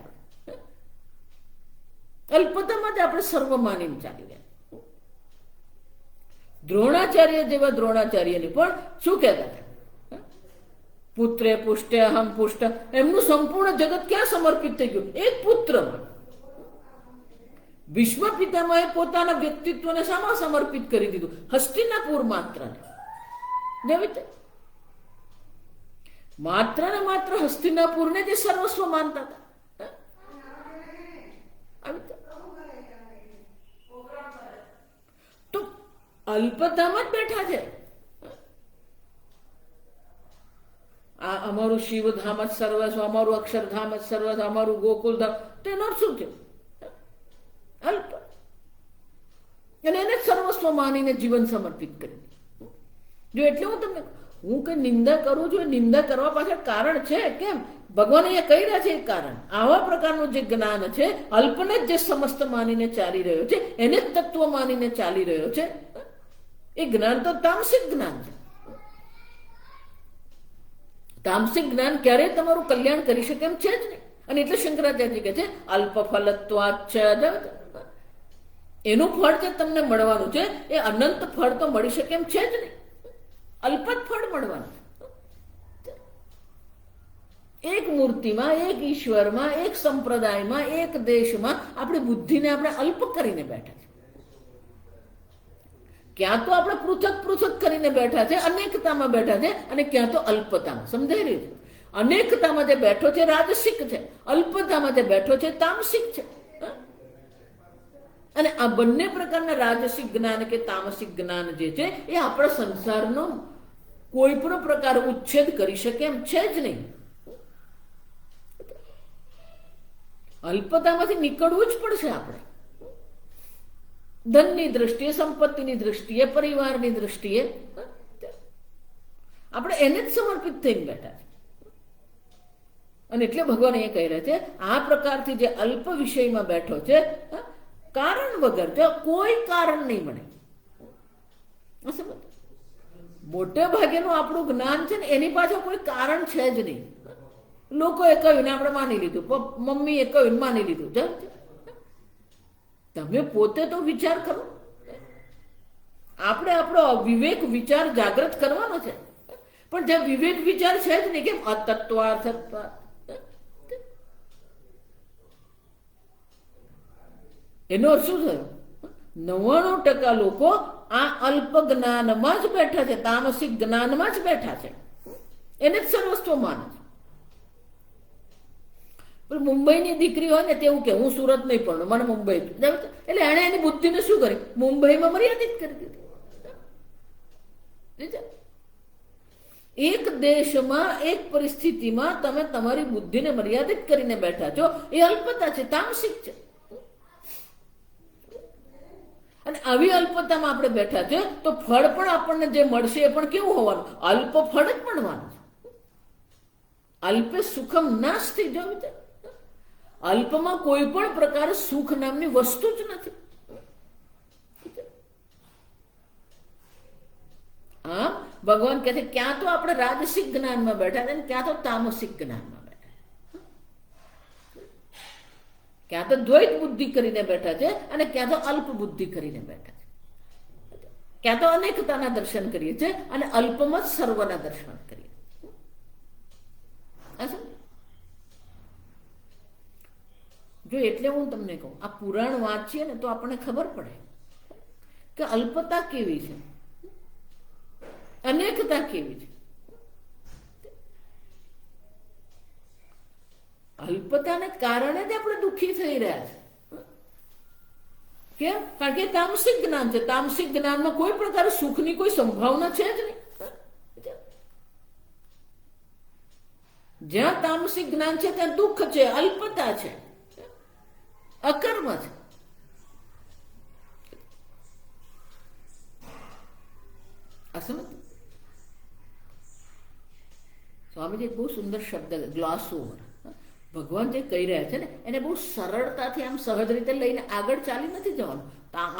Speaker 1: અલ્પતામાં જ આપણે સર્વ માનીને ચાલી રહ્યા. દ્રોણાચાર્ય જેવા દ્રોણાચાર્યને પણ શું કહેતા હતા? પુત્રે પુષ્ટે અહમ પુષ્ટ. એમનું સંપૂર્ણ જગત ક્યાં સમર્પિત થઈ ગયું? એક પુત્રમાં. ભીષ્મ પિતામહે પોતાના વ્યક્તિત્વને શામાં સમર્પિત કરી દીધું? હસ્તિનાપુર માત્રને. માત્ર ને માત્ર હસ્તિનાપુરને જે સર્વસ્વ માનતા હતા. તો અલ્પતામાં જ બેઠા છે. આ અમારું શિવધામ જ સર્વસ્વ, અમારું અક્ષરધામ જ સર્વસ્વ, અમારું ગોકુલધામ, તેનો શું છે? અલ્પ. અને એને સર્વસ્વ માનીને જીવન સમર્પિત કરી. જો એટલે હું કઈ નિંદા કરું છું, નિંદા કરવા પાછળ કારણ છે. કેમ? ભગવાન અહીંયા કહી રહ્યા છે એક કારણ. આવા પ્રકારનું જે જ્ઞાન છે, અલ્પને જ જે સમસ્ત માનીને ચાલી રહ્યો છે, એને જ તત્વ માનીને ચાલી રહ્યો છે, એ જ્ઞાન તો તામસિક જ્ઞાન છે. તામસિક જ્ઞાન ક્યારેય તમારું કલ્યાણ કરી શકે એમ છે જ નહીં. અને એટલે શંકરાચાર્ય કહે છે અલ્પ ફલત્વાચ્ચ. એનું ફળ જે તમને મળવાનું છે એ અનંત ફળ તો મળી શકે એમ છે જ નહીં. અલ્પ જ ફળ મળવાનું. એક મૂર્તિમાં, એક ઈશ્વરમાં, એક સંપ્રદાયમાં, એક દેશમાં આપણી બુદ્ધિને આપણે અલ્પ કરીને બેઠા છે. ક્યાં તો આપણે પૃથક પૃથક કરીને બેઠા છે, અનેકતામાં બેઠા છે, અને ક્યાં તો અલ્પતામાં. સમજાઈ રહ્યું છે? અનેકતામાં જે બેઠો છે રાજસિક છે, અલ્પતામાં જે બેઠો છે તામસિક છે. અને આ બંને પ્રકારના રાજસિક જ્ઞાન કે તામસિક જ્ઞાન જે છે એ આપણા સંસારનો કોઈ પણ પ્રકાર ઉચ્છેદ કરી શકે એમ છે જ નહીં. અલ્પતામાંથી નીકળવું જ પડશે આપણે. ધનની દ્રષ્ટિએ, સંપત્તિની દ્રષ્ટિએ, પરિવારની દ્રષ્ટિએ આપણે એને જ સમર્પિત થઈને બેઠા છે. અને એટલે ભગવાન એ કહી રહ્યા છે આ પ્રકારથી જે અલ્પ વિષયમાં બેઠો છે, કારણ વગર, જો કોઈ કારણ નહીં મળે. મોટે ભાગેનું આપણું જ્ઞાન છે ને એની પાછળ કોઈ કારણ છે જ નહીં. લોકોએ કહ્યું ને આપણે માની લીધું, મમ્મીએ કહ્યું માની લીધું. તમે પોતે તો વિચાર કરો. આપણે આપણો વિવેક વિચાર જાગૃત કરવાનો છે. પણ જે વિવેક વિચાર છે જ નહીં, કેમ? અતત્વાર્થત્વ. એનો અર્થ શું થયો? 99% લોકો આ અલ્પ જ્ઞાનમાં જ બેઠા છે, તામસિક જ્ઞાનમાં જ બેઠા છે, એને જ સર્વસ્વ માને છે. મુંબઈની દીકરી હોય ને તેવું કે હું સુરત નહીં પણ મને મુંબઈ, એટલે એને એની બુદ્ધિને શું કરી? મુંબઈમાં મર્યાદિત કરી દીધી. એક દેશમાં, એક પરિસ્થિતિમાં તમે તમારી બુદ્ધિને મર્યાદિત કરીને બેઠા છો, એ અલ્પતા છે, તામસિક છે. અને આવી અલ્પતામાં આપણે બેઠા છે તો ફળ પણ આપણને જે મળશે એ પણ કેવું હોવાનું? અલ્પ ફળ જ મળવાનું. અલ્પે સુખમ નાસ્તિ. જો અલ્પમાં કોઈ પણ પ્રકારે સુખ નામની વસ્તુ જ નથી. આમ ભગવાન કહે છે ક્યાં તો આપણે રાજસિક જ્ઞાનમાં બેઠા છે, ક્યાં તો તામસિક જ્ઞાનમાં બેઠા, ક્યાં તો દ્વૈત બુદ્ધિ કરીને બેઠા છે અને ક્યાં તો અલ્પ બુદ્ધિ કરીને બેઠા છે. ક્યાં તો અનેકતાના દર્શન કરીએ છીએ અને અલ્પમાં જ સર્વના દર્શન કરીએ. જો એટલે હું તમને કહું, આ પુરાણ વાંચીએ ને તો આપણને ખબર પડે કે અલ્પતા કેવી છે, અનેકતા કેવી છે. અલ્પતાને કારણે જ આપણે દુઃખી થઈ રહ્યા છે. કેમ? કારણ કે તામસિક જ્ઞાન છે. તામસિક જ્ઞાનમાં કોઈ પ્રકારે સુખની કોઈ સંભાવના છે જ નહીં. જ્યાં તામસિક જ્ઞાન છે ત્યાં દુઃખ છે, અલ્પતા છે, અકર્મ છે. સ્વામીજી બહુ સુંદર શબ્દ, ગ્લાસ ઓવર. ભગવાન જે કહી રહ્યા છે ને એને બહુ સરળતાથી આમ સહજ રીતે લઈને આગળ ચાલી નથી જવાનું.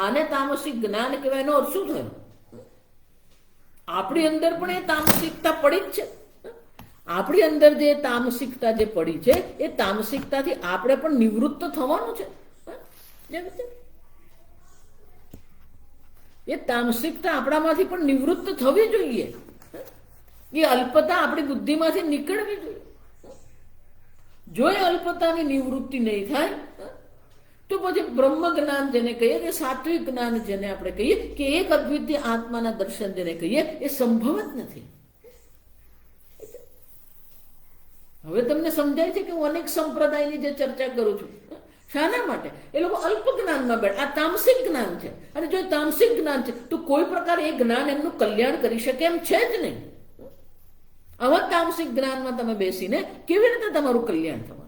Speaker 1: આને તામસિક જ્ઞાન કહેવાય. એનો અર્થ શું થયો? આપણી અંદર પણ એ તામસિકતા પડી જ છે. આપણી અંદર જે તામસિકતા જે પડી છે એ તામસિકતાથી આપણે પણ નિવૃત્ત થવાનું છે. એ તામસિકતા આપણામાંથી પણ નિવૃત્ત થવી જોઈએ. એ અલ્પતા આપણી બુદ્ધિમાંથી નીકળવી જોઈએ. જો એ અલ્પતાની નિવૃત્તિ નહીં થાય તો પછી બ્રહ્મ જ્ઞાન જેને કહીએ કે સાત્વિક જ્ઞાન જેને આપણે કહીએ કે એક અદ્વિતીય આત્માના દર્શન જેને કહીએ એ સંભવ જ નથી. હવે તમને સમજાય છે કે હું અનેક સંપ્રદાયની જે ચર્ચા કરું છું શાના માટે? એ લોકો અલ્પ જ્ઞાનમાં બેઠ, આ તામસિક જ્ઞાન છે. અને જો તામસિક જ્ઞાન છે તો કોઈ પ્રકારે એ જ્ઞાન એમનું કલ્યાણ કરી શકે એમ છે જ નહીં. આવા તામસિક જ્ઞાનમાં તમે બેસીને કેવી રીતે તમારું કલ્યાણ થવાનું?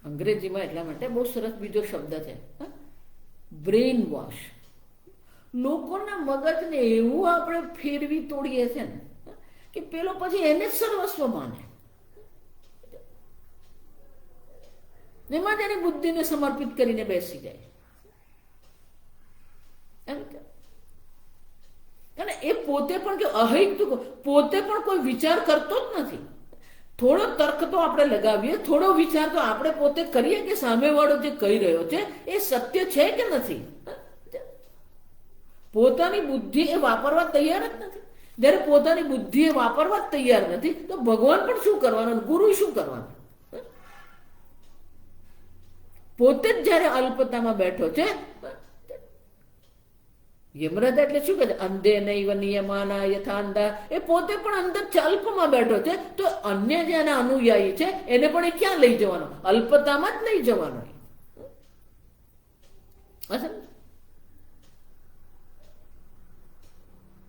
Speaker 1: અંગ્રેજીમાં એટલા માટે બહુ સરસ બીજો શબ્દ છે, બ્રેઇન વોશ. લોકોના મગજને એવું આપણે ફેરવી તોડીએ છે ને કે પેલો પછી એને જ સર્વસ્વ માને. એમાં તેની બુદ્ધિને સમર્પિત કરીને બેસી જાય. અને એ પોતે પણ કે અહૈતુક, પોતે પણ કોઈ વિચાર કરતો જ નથી. થોડો તર્ક તો આપણે લગાવીએ, થોડો વિચાર તો આપણે પોતે કરીએ કે સામેવાળો જે કહી રહ્યો છે એ સત્ય છે કે નથી. પોતાની બુદ્ધિ એ વાપરવા તૈયાર જ નથી. જ્યારે પોતાની બુદ્ધિ એ વાપરવા જ તૈયાર નથી તો ભગવાન પણ શું કરવાનું, ગુરુ શું કરવાનું? પોતે જ જયારે અલ્પતામાં બેઠો છે, યમરાજ એટલે શું કહે છે, અંધે નૈવ નિયમાના યથાંધા. એ પોતે પણ અંદર અલ્પમાં બેઠો છે તો અન્ય જે એના અનુયાયી છે એને પણ એ ક્યાં લઈ જવાનો? અલ્પતામાં જ લઈ જવાનો.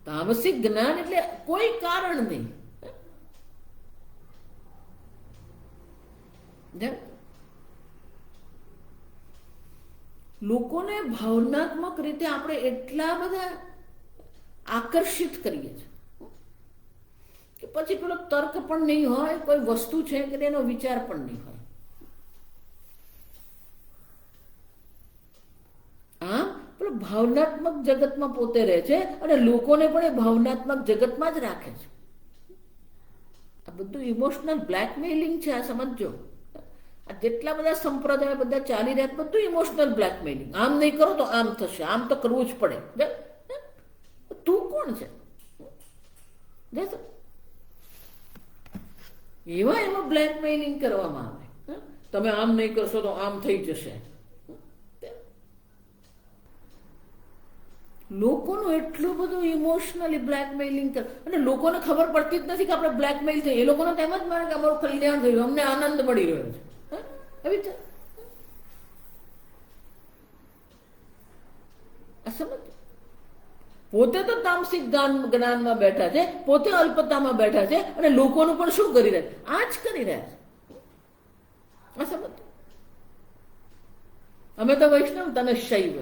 Speaker 1: તામસિક જ્ઞાન એટલે કોઈ કારણ નહીં. લોકોને ભાવનાત્મક રીતે આપણે એટલા બધા આકર્ષિત કરીએ છીએ કે પછી પેલો તર્ક પણ નહીં હોય, કોઈ વસ્તુ છે કે એનો વિચાર પણ નહીં હોય. આમ પેલો ભાવનાત્મક જગતમાં પોતે રહે છે અને લોકોને પણ એ ભાવનાત્મક જગતમાં જ રાખે છે. આ બધું ઇમોશનલ બ્લેકમેલિંગ છે. આ સમજો, આ જેટલા બધા સંપ્રદાય બધા ચાલી રહ્યા બધું ઇમોશનલ બ્લેકમેલિંગ. આમ નહીં કરો તો આમ થશે, આમ તો કરવું જ પડે. તું કોણ છે? એવા બ્લેકમેલિંગ કરવામાં આવે. તમે આમ નહીં કરશો તો આમ થઈ જશે. લોકોનું એટલું બધું ઇમોશનલી બ્લેકમેલિંગ કરે અને લોકોને ખબર પડતી જ નથી કે આપણે બ્લેકમેલ થઈએ. એ લોકોને તેમ જ માને કે અમારું કલ્યાણ થયું, અમને આનંદ મળી રહ્યો છે. પોતે તો તામસિક જ્ઞાનમાં બેઠા છે, પોતે અલ્પતામાં બેઠા છે અને લોકોનું પણ શું કરી રહ્યા? આ જ કરી રહ્યા છે. અમે તો વૈષ્ણવ, તમે શૈવ.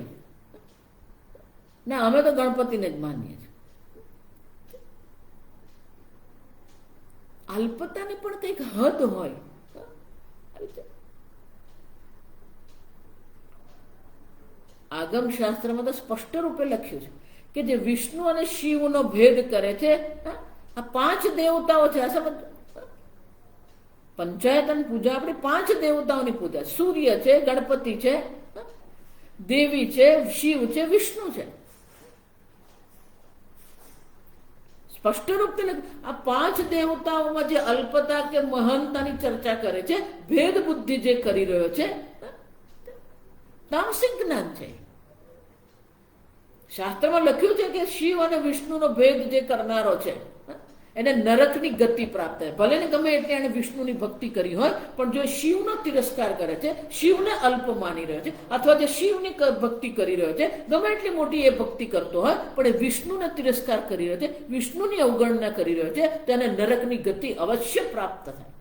Speaker 1: ના, અમે તો ગણપતિને જ માનીએ છીએ. અલ્પતાની પણ કંઈક હદ હોય. આગમ શાસ્ત્રમાં તો સ્પષ્ટ રૂપે લખ્યું છે કે જે વિષ્ણુ અને શિવનો ભેદ કરે છે, આ 5 દેવતાઓ છે. આ સમજ, પંચાયતન પૂજા આપણી 5 દેવતાઓની પૂજા. સૂર્ય છે, ગણપતિ છે, દેવી છે, શિવ છે, વિષ્ણુ છે. સ્પષ્ટ રૂપે આ 5 દેવતાઓમાં જે અલ્પતા કે મહાનતાની ચર્ચા કરે છે, ભેદ બુદ્ધિ જે કરી રહ્યો છે, તામસિક જ્ઞાન છે. શાસ્ત્રમાં લખ્યું છે કે શિવ અને વિષ્ણુનો ભેદ જે કરનારો છે એને નરકની ગતિ પ્રાપ્ત થાય. ભલે ને ગમે એટલે એને વિષ્ણુની ભક્તિ કરી હોય, પણ જો શિવનો તિરસ્કાર કરે છે, શિવને અલ્પ માની રહ્યો છે, અથવા જે શિવની ભક્તિ કરી રહ્યો છે, ગમે એટલી મોટી એ ભક્તિ કરતો હોય પણ એ વિષ્ણુને તિરસ્કાર કરી રહ્યો છે, વિષ્ણુની અવગણના કરી રહ્યો છે, તેને નરકની ગતિ અવશ્ય પ્રાપ્ત થાય.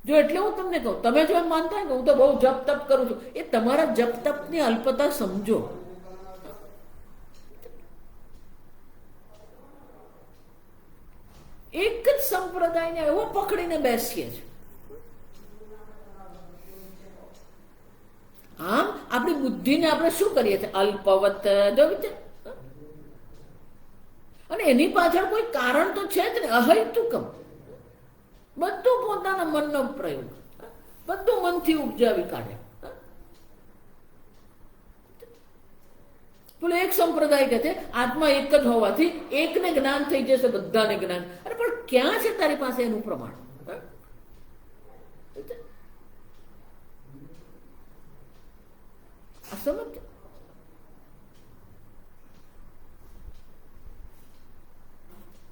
Speaker 1: જો એટલે હું તમને કહું, તમે જો એમ માનતા હોય કે હું તો બહુ જપ તપ કરું છું, એ તમારા જપ તપની અલ્પતા સમજો. એક જ સંપ્રદાયને એવો પકડીને બેસીએ છીએ. આમ આપણી બુદ્ધિને આપણે શું કરીએ છીએ? અલ્પવત જોયું. અને એની પાછળ કોઈ કારણ તો છે જ ને. અહૈતુકમ, બધું પોતાના મનનો પ્રયોગ, બધું મનથી ઉપજાવી કાઢે. પેલો એક સંપ્રદાય કહે છે આત્મા એક જ હોવાથી એકને જ્ઞાન થઈ જશે, બધાને જ્ઞાન. અરે પણ ક્યાં છે તારી પાસે એનું પ્રમાણ? આ સમજ.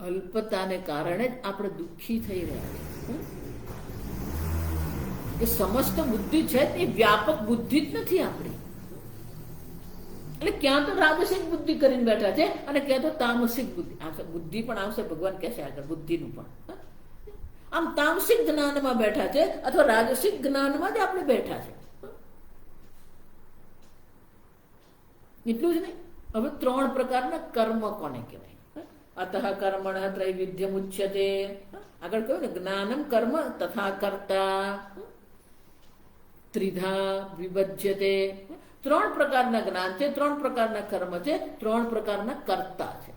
Speaker 1: અલ્પતાને કારણે જ આપણે દુઃખી થઈ રહ્યા છીએ. એ સમસ્ત બુદ્ધિ છે એ વ્યાપક બુદ્ધિ જ નથી આપણી. એટલે ક્યાં તો રાજસિક બુદ્ધિ કરીને બેઠા છે અને ક્યાં તો તામસિક બુદ્ધિ. બુદ્ધિ પણ આવશે, ભગવાન કહેશે આગળ બુદ્ધિનું પણ. આમ તામસિક જ્ઞાનમાં બેઠા છે અથવા રાજસિક જ્ઞાનમાં જ આપણે બેઠા છે. એટલું જ નહીં. હવે 3 પ્રકારના કર્મ કોને કહેવાય? અતઃ કર્મણ ત્રૈવિધ્યમ ઉચ્યતે. આગળ કહ્યું ને જ્ઞાનમ કર્મ તથા કર્તા ત્રિધા વિભજ્યતે. 3 પ્રકારના જ્ઞાન છે, 3 પ્રકારના કર્મ છે, 3 પ્રકારના કર્તા છે.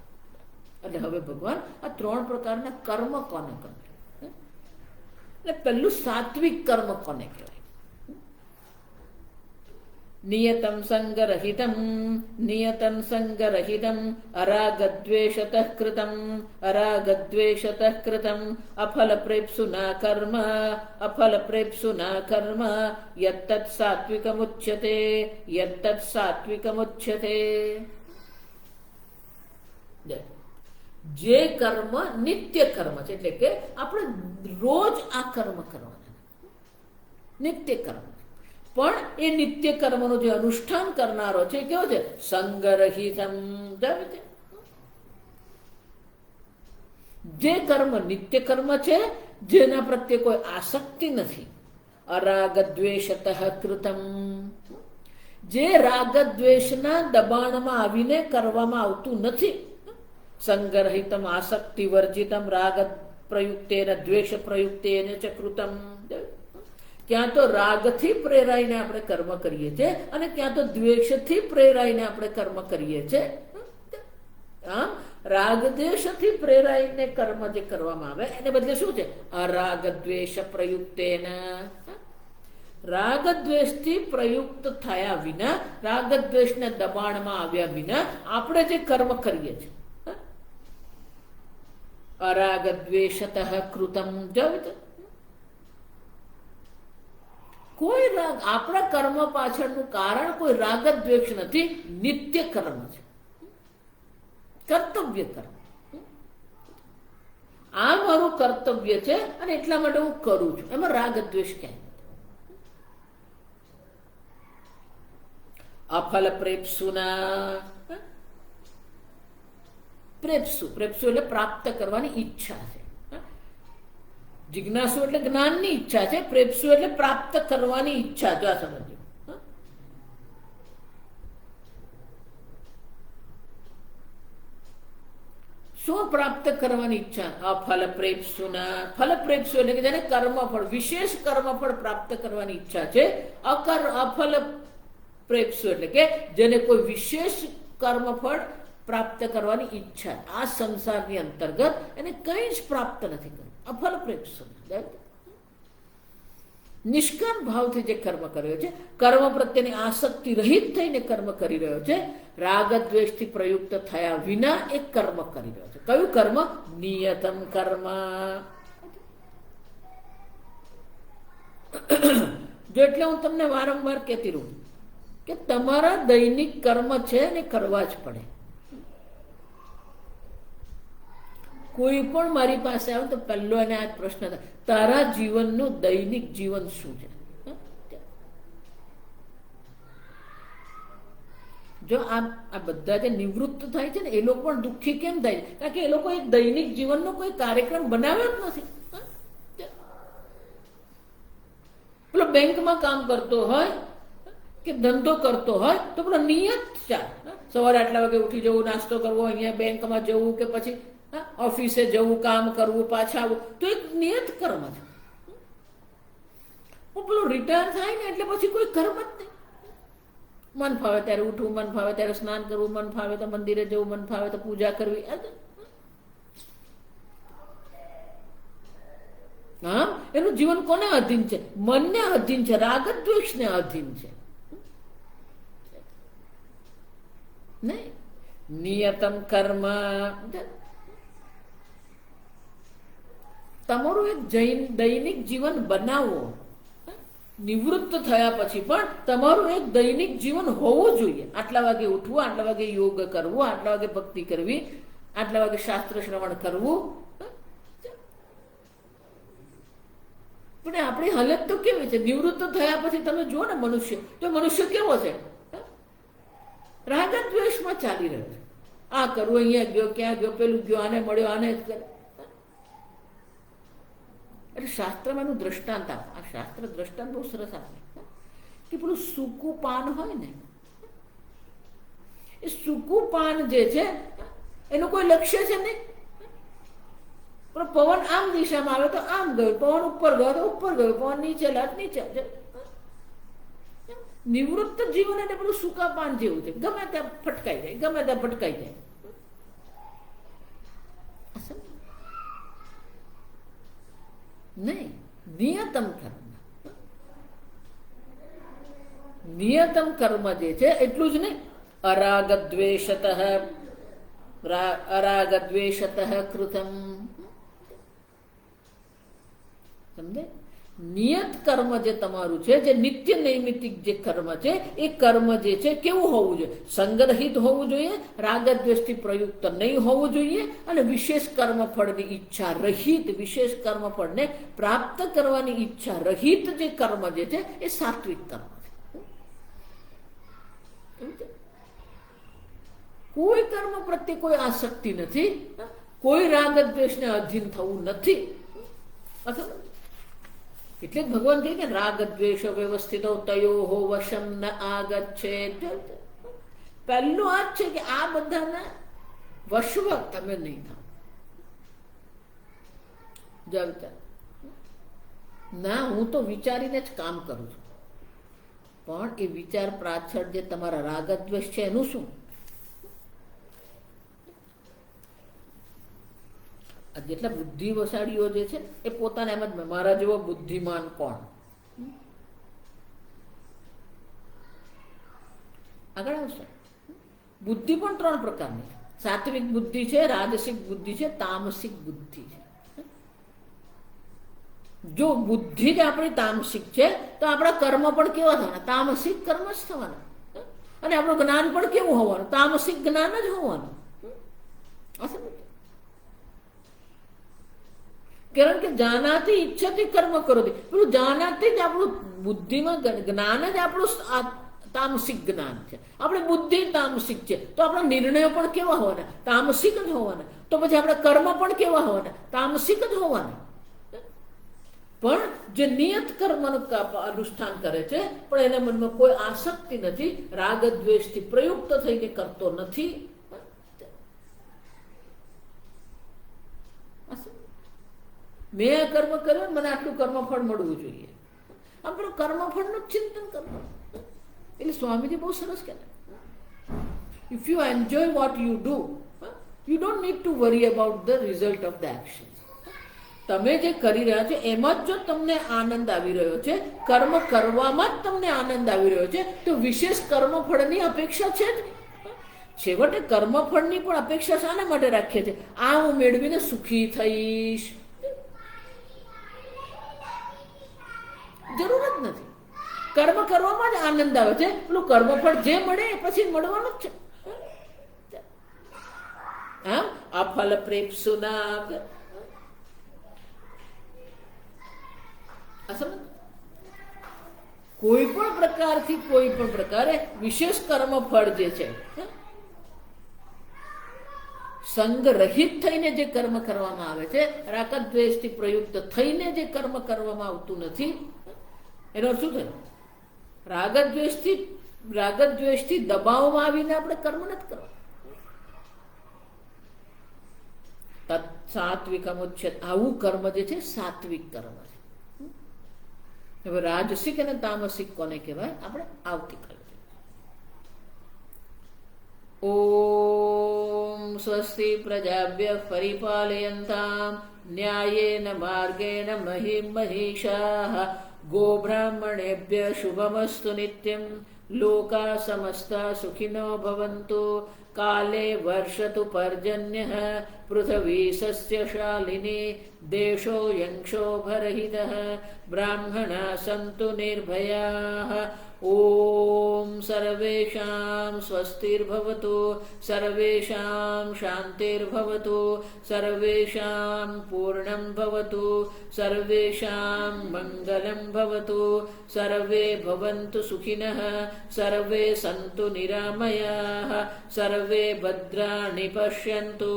Speaker 1: એટલે હવે ભગવાન આ 3 પ્રકારના કર્મ કોને કહે? એટલે પહેલું સાત્વિક કર્મ કોને કહેવાય? નિયતમ સંગરહિતમ નિયતમ સંગરહિતમ અરાગદ્વેષતઃ કૃતમ અરાગદ્વેષતઃ કૃતમ અફલપ્રેપ્સુના કર્મ અફલપ્રેપ્સુના કર્મ યત્તત્ સાત્વિકમુચ્યતે યત્તત્ સાત્વિકમુચ્યતે. જે કર્મ નિત્ય કર્મ છે, એટલે કે આપણે રોજ આ કર્મ કરવાના, નિત્ય કર્મ. પણ એ નિત્ય કર્મનો જે અનુષ્ઠાન કરનારો છે કેવો છે? સંગરહિતમ. જે કર્મ નિત્ય કર્મ છે, જેના પ્રત્યે કોઈ આસક્તિ નથી. અરાગદ્વેષતઃ કૃતમ. જે રાગદ્વેષના દબાણમાં આવીને કરવામાં આવતું નથી. સંગરહિતમ આસક્તિ વર્જિતમ રાગ પ્રયુક્તેન દ્વેષ પ્રયુક્તેન ચ કૃતમ. ક્યાં તો રાગથી પ્રેરાઈને આપણે કર્મ કરીએ છીએ અને ક્યાં તો દ્વેષથી પ્રેરાઈને આપણે કર્મ કરીએ છીએ. આમ રાગદ્વેષથી પ્રેરાઈને કર્મ જે કરવામાં આવે એને બદલે શું છે? અરાગ દ્વેષ પ્રયુક્તેન. રાગદ્વેષથી પ્રયુક્ત થયા વિના, રાગદ્વેષના દબાણમાં આવ્યા વિના આપણે જે કર્મ કરીએ છીએ. અરાગદ્વેષતઃ કૃતમ. કોઈ રાગ, આપણા કર્મ પાછળનું કારણ કોઈ રાગદ્વેષ નથી, નિત્ય કર્મ છે, કર્તવ્ય કર્મ. આ મારું કર્તવ્ય છે અને એટલા માટે હું કરું છું, એમાં રાગદ્વેષ ક્યાંય નથી. અફલ પ્રેપ્સુના. પ્રેપ્સુ, પ્રેપ્સુ એટલે પ્રાપ્ત કરવાની ઈચ્છા છે. જિજ્ઞાસુ એટલે જ્ઞાનની ઈચ્છા છે, પ્રેપ્સુ એટલે પ્રાપ્ત કરવાની ઈચ્છા. જો આ સમજો. શું પ્રાપ્ત કરવાની ઈચ્છા? અફલ પ્રેપ્સુના. ફલ પ્રેપ્સુ એટલે કે જેને કર્મફળ, વિશેષ કર્મફળ પ્રાપ્ત કરવાની ઈચ્છા છે. અફલ પ્રેપ્સુ એટલે કે જેને કોઈ વિશેષ કર્મફળ પ્રાપ્ત કરવાની ઈચ્છા. આ સંસારની અંતર્ગત એને કંઈ જ પ્રાપ્ત નથી કર્યું. અફલ પ્રેપ્સુ. નિષ્કામ ભાવથી જે કર્મ કર્યો છે, કર્મ પ્રત્યેની આસક્તિ રહિત થઈને કર્મ કરી રહ્યો છે, રાગદ્વેષથી પ્રયુક્ત થયા વિના એક કર્મ કરી રહ્યો છે. કયું કર્મ? નિયતમ કર્મ. જો એટલે હું તમને વારંવાર કહેતી રહું કે તમારા દૈનિક કર્મ છે ને કરવા જ પડે. કોઈ પણ મારી પાસે આવે તો પહેલો એને આ પ્રશ્ન થાય, તારા જીવનનું દૈનિક જીવન શું છે? જો આ બધા જે નિવૃત્ત થાય છે ને એ લોકો પણ દુઃખી કેમ થાય છે? કારણ કે એ લોકો એક દૈનિક જીવનનો કોઈ કાર્યક્રમ બનાવ્યો જ નથી. પેલો બેંકમાં કામ કરતો હોય કે ધંધો કરતો હોય તો પેલો નિયત ચાલ, સવારે આટલા વાગે ઉઠી જવું, નાસ્તો કરવો, અહીંયા બેંકમાં જવું કે પછી ઓફિસે જવું, કામ કરવું, પાછા આવવું, તો એક નિયત કર્મ છે. પેલો રિટાયર થાય ને એટલે પછી કોઈ કર્મ જ નહીં. મન ફાવે ત્યારે ઉઠવું, મન ફાવે ત્યારે સ્નાન કરવું, મન ફાવે તો મંદિરે જવું, મન ફાવે તો પૂજા કરવી. હા, એનું જીવન કોને અધીન છે? મનને અધીન છે, રાગદ્વેષને અધીન છે. નહીં. નિયતમ કર્મ, તમારું એક દૈનિક જીવન બનાવો. નિવૃત્ત થયા પછી પણ તમારું એક દૈનિક જીવન હોવું જોઈએ. આટલા વાગે ઉઠવું, આટલા વાગે યોગ કરવું, આટલા વાગે ભક્તિ કરવી, આટલા વાગે શાસ્ત્ર શ્રવણ કરવું. પણ આપણી હાલત તો કેવી છે? નિવૃત્ત થયા પછી તમે જુઓ ને મનુષ્ય, તો મનુષ્ય કેવો છે? રાગ દ્વેષમાં ચાલી રહ્યો છે. આ કરવું, અહીંયા ગયો, ક્યાં ગયો, પેલું ગયો, આને મળ્યો, આને જ કરે. એટલે શાસ્ત્રમાં એનું દ્રષ્ટાંત આપે. આ શાસ્ત્ર દ્રષ્ટાંત બહુ સરસ આપે કે પેલું સૂકું પાન હોય ને, એ સૂકું પાન જે છે એનું કોઈ લક્ષ્ય છે નહીં. પણ પવન આમ દિશામાં આવે તો આમ ગયો, પવન ઉપર ગયો તો ઉપર ગયો, પવન નીચે લાટ નીચે. નિવૃત્ત જીવન એટલે પેલું સૂકા પાન જેવું છે, ગમે ત્યાં ફટકાઈ જાય, ગમે ત્યાં ભટકાઈ જાય. નહીં, નિયતમ કર્મ. નિયતમ કર્મ જે છે એટલું જ નહીં. અરાગદ્વેષત કૃતમ. સમજે? નિયત કર્મ જે તમારું છે, જે નિત્ય નૈમિતિક જે કર્મ છે, એ કર્મ જે છે કેવું હોવું જોઈએ? સંગરહિત હોવું જોઈએ, રાગદ્વેષથી પ્રયુક્ત નહીં હોવું જોઈએ, અને વિશેષ કર્મફળની ઈચ્છા રહિત, વિશેષ કર્મફળને પ્રાપ્ત કરવાની ઈચ્છા રહિત જે કર્મ જે છે એ સાત્વિક કર્મ છે. કોઈ કર્મ પ્રત્યે કોઈ આસક્તિ નથી, કોઈ રાગદ્વેષને અધીન થવું નથી. એટલે ભગવાન કહે કે રાગ દ્વેષ વ્યવસ્થિત તયો વશમ ન આગચ્છેત. પહેલું આ જ છે કે આ બધાના વશવર્ત તમે નહીં થાવ. ના, હું તો વિચારીને જ કામ કરું છું, પણ એ વિચાર પાછળ જે તમારા રાગ દ્વેષ છે એનું શું? જેટલા બુદ્ધિવશાળીઓ જે છે એ પોતાને એમ જ, મારા જેવો બુદ્ધિમાન કોણ? આગળ આવશે. બુદ્ધિ પણ 3 પ્રકારની છે. સાત્વિક બુદ્ધિ છે, રાજસિક બુદ્ધિ છે, તામસિક બુદ્ધિ છે. જો બુદ્ધિ જ આપણી તામસિક છે તો આપણા કર્મ પણ કેવા થવાના? તામસિક કર્મ જ થવાના. અને આપણું જ્ઞાન પણ કેવું હોવાનું? તામસિક જ્ઞાન જ હોવાનું. કારણ કે જાનાથી ઈચ્છાથી કર્મ કરો. પેલું જાનાથી જ આપણું બુદ્ધિમાં જ્ઞાન જ આપણું તામસિક જ્ઞાન છે. આપણી બુદ્ધિ તામસિક છે તો આપણા નિર્ણયો પણ કેવા હોવાના? તામસિક જ હોવાના. તો પછી આપણા કર્મ પણ કેવા હોવાના? તામસિક જ હોવાના. પણ જે નિયત કર્મનું અનુષ્ઠાન કરે છે પણ એના મનમાં કોઈ આસક્તિ નથી, રાગ દ્વેષથી પ્રયુક્ત થઈને કરતો નથી, મેં આ કર્મ કર્યો, મને આટલું કર્મફળ મળવું જોઈએ, આમ પેલું કર્મફળનું ચિંતન કરવું. એટલે સ્વામીજી બહુ સરસ કહેતા, if you enjoy what you do, you don't need to worry about the result of the action. તમે જે કરી રહ્યા છો એમાં જ જો તમને આનંદ આવી રહ્યો છે, કર્મ કરવામાં જ તમને આનંદ આવી રહ્યો છે, તો વિશેષ કર્મફળની અપેક્ષા છે જ નહીં. છેવટે કર્મફળની પણ અપેક્ષા શાના માટે રાખીએ છીએ? આ હું મેળવીને સુખી થઈશ. જરૂર જ નથી. કર્મ કરવામાં જ આનંદ આવે છે. પેલું કર્મફળ જે મળે એ પછી મળવાનું જ છે. આમ અફલ પ્રેપ્સુના કોઈ પણ પ્રકારથી કોઈ પણ પ્રકારે વિશેષ કર્મફળ જે છે, સંગ રહિત થઈને જે કર્મ કરવામાં આવે છે, રાગદ્વેષથી પ્રયુક્ત થઈને જે કર્મ કરવામાં આવતું નથી, એનો શું થયું? રાગદ્વેષથી દબાવવામાં આવીને આપણે કર્મ નથી કરવા. સાત્વિક અમુચ્છેદ, આવું કર્મ જે છે સાત્વિક કર્મ છે. હવે રાજસિક અને તામસિક કોને કહેવાય આપણે આવતીકાલે. ઓમ સ્વસ્તિ પ્રજાભ્ય પરિપાલયન્તામ ન્યાયેન માર્ગેણ મહિમ મહિષાઃ ગોબ્રાહ્મણેભ્ય શુભમસ્તુ નિત્યમ लोका समस्ता सुखिनो भवन्तु। काले वर्षतु पर्जन्यः पृथिवी सस्यशालिनी देशो यक्षोभरहितः ब्राह्मणाः सन्तु निर्भयाः। ॐ सर्वेषां स्वस्तिर्भवतु सर्वेषां शान्तिर्भवतु सर्वेषां पूर्णं भवतु सर्वेषां मङ्गलं भवतु सर्वे भवन्तु सुखिनः सर्वे सन्तु निरामयाः सर्वे भद्राणि पश्यन्तु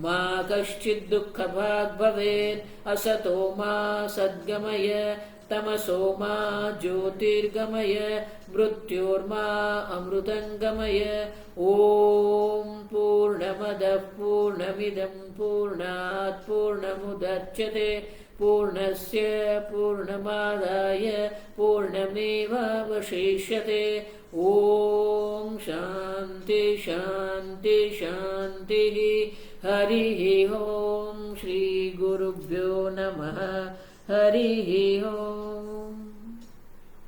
Speaker 1: मा कश्चित् दुःखभाग् भवेत्। असतो मा सद्गमय तमसो मा ज्योतिर्गमय मृत्योर्मा अमृतङ्गमय। ॐ पूर्णमदः पूर्णमिदं पूर्णात् पूर्णमुदच्यते पूर्णस्य पूर्णमादाय पूर्णमेवावशिष्यते। ॐ शान्ति शान्ति शान्तिः। हरिः ॐ श्रीगुरुभ्यो नमः। हरिः ॐ।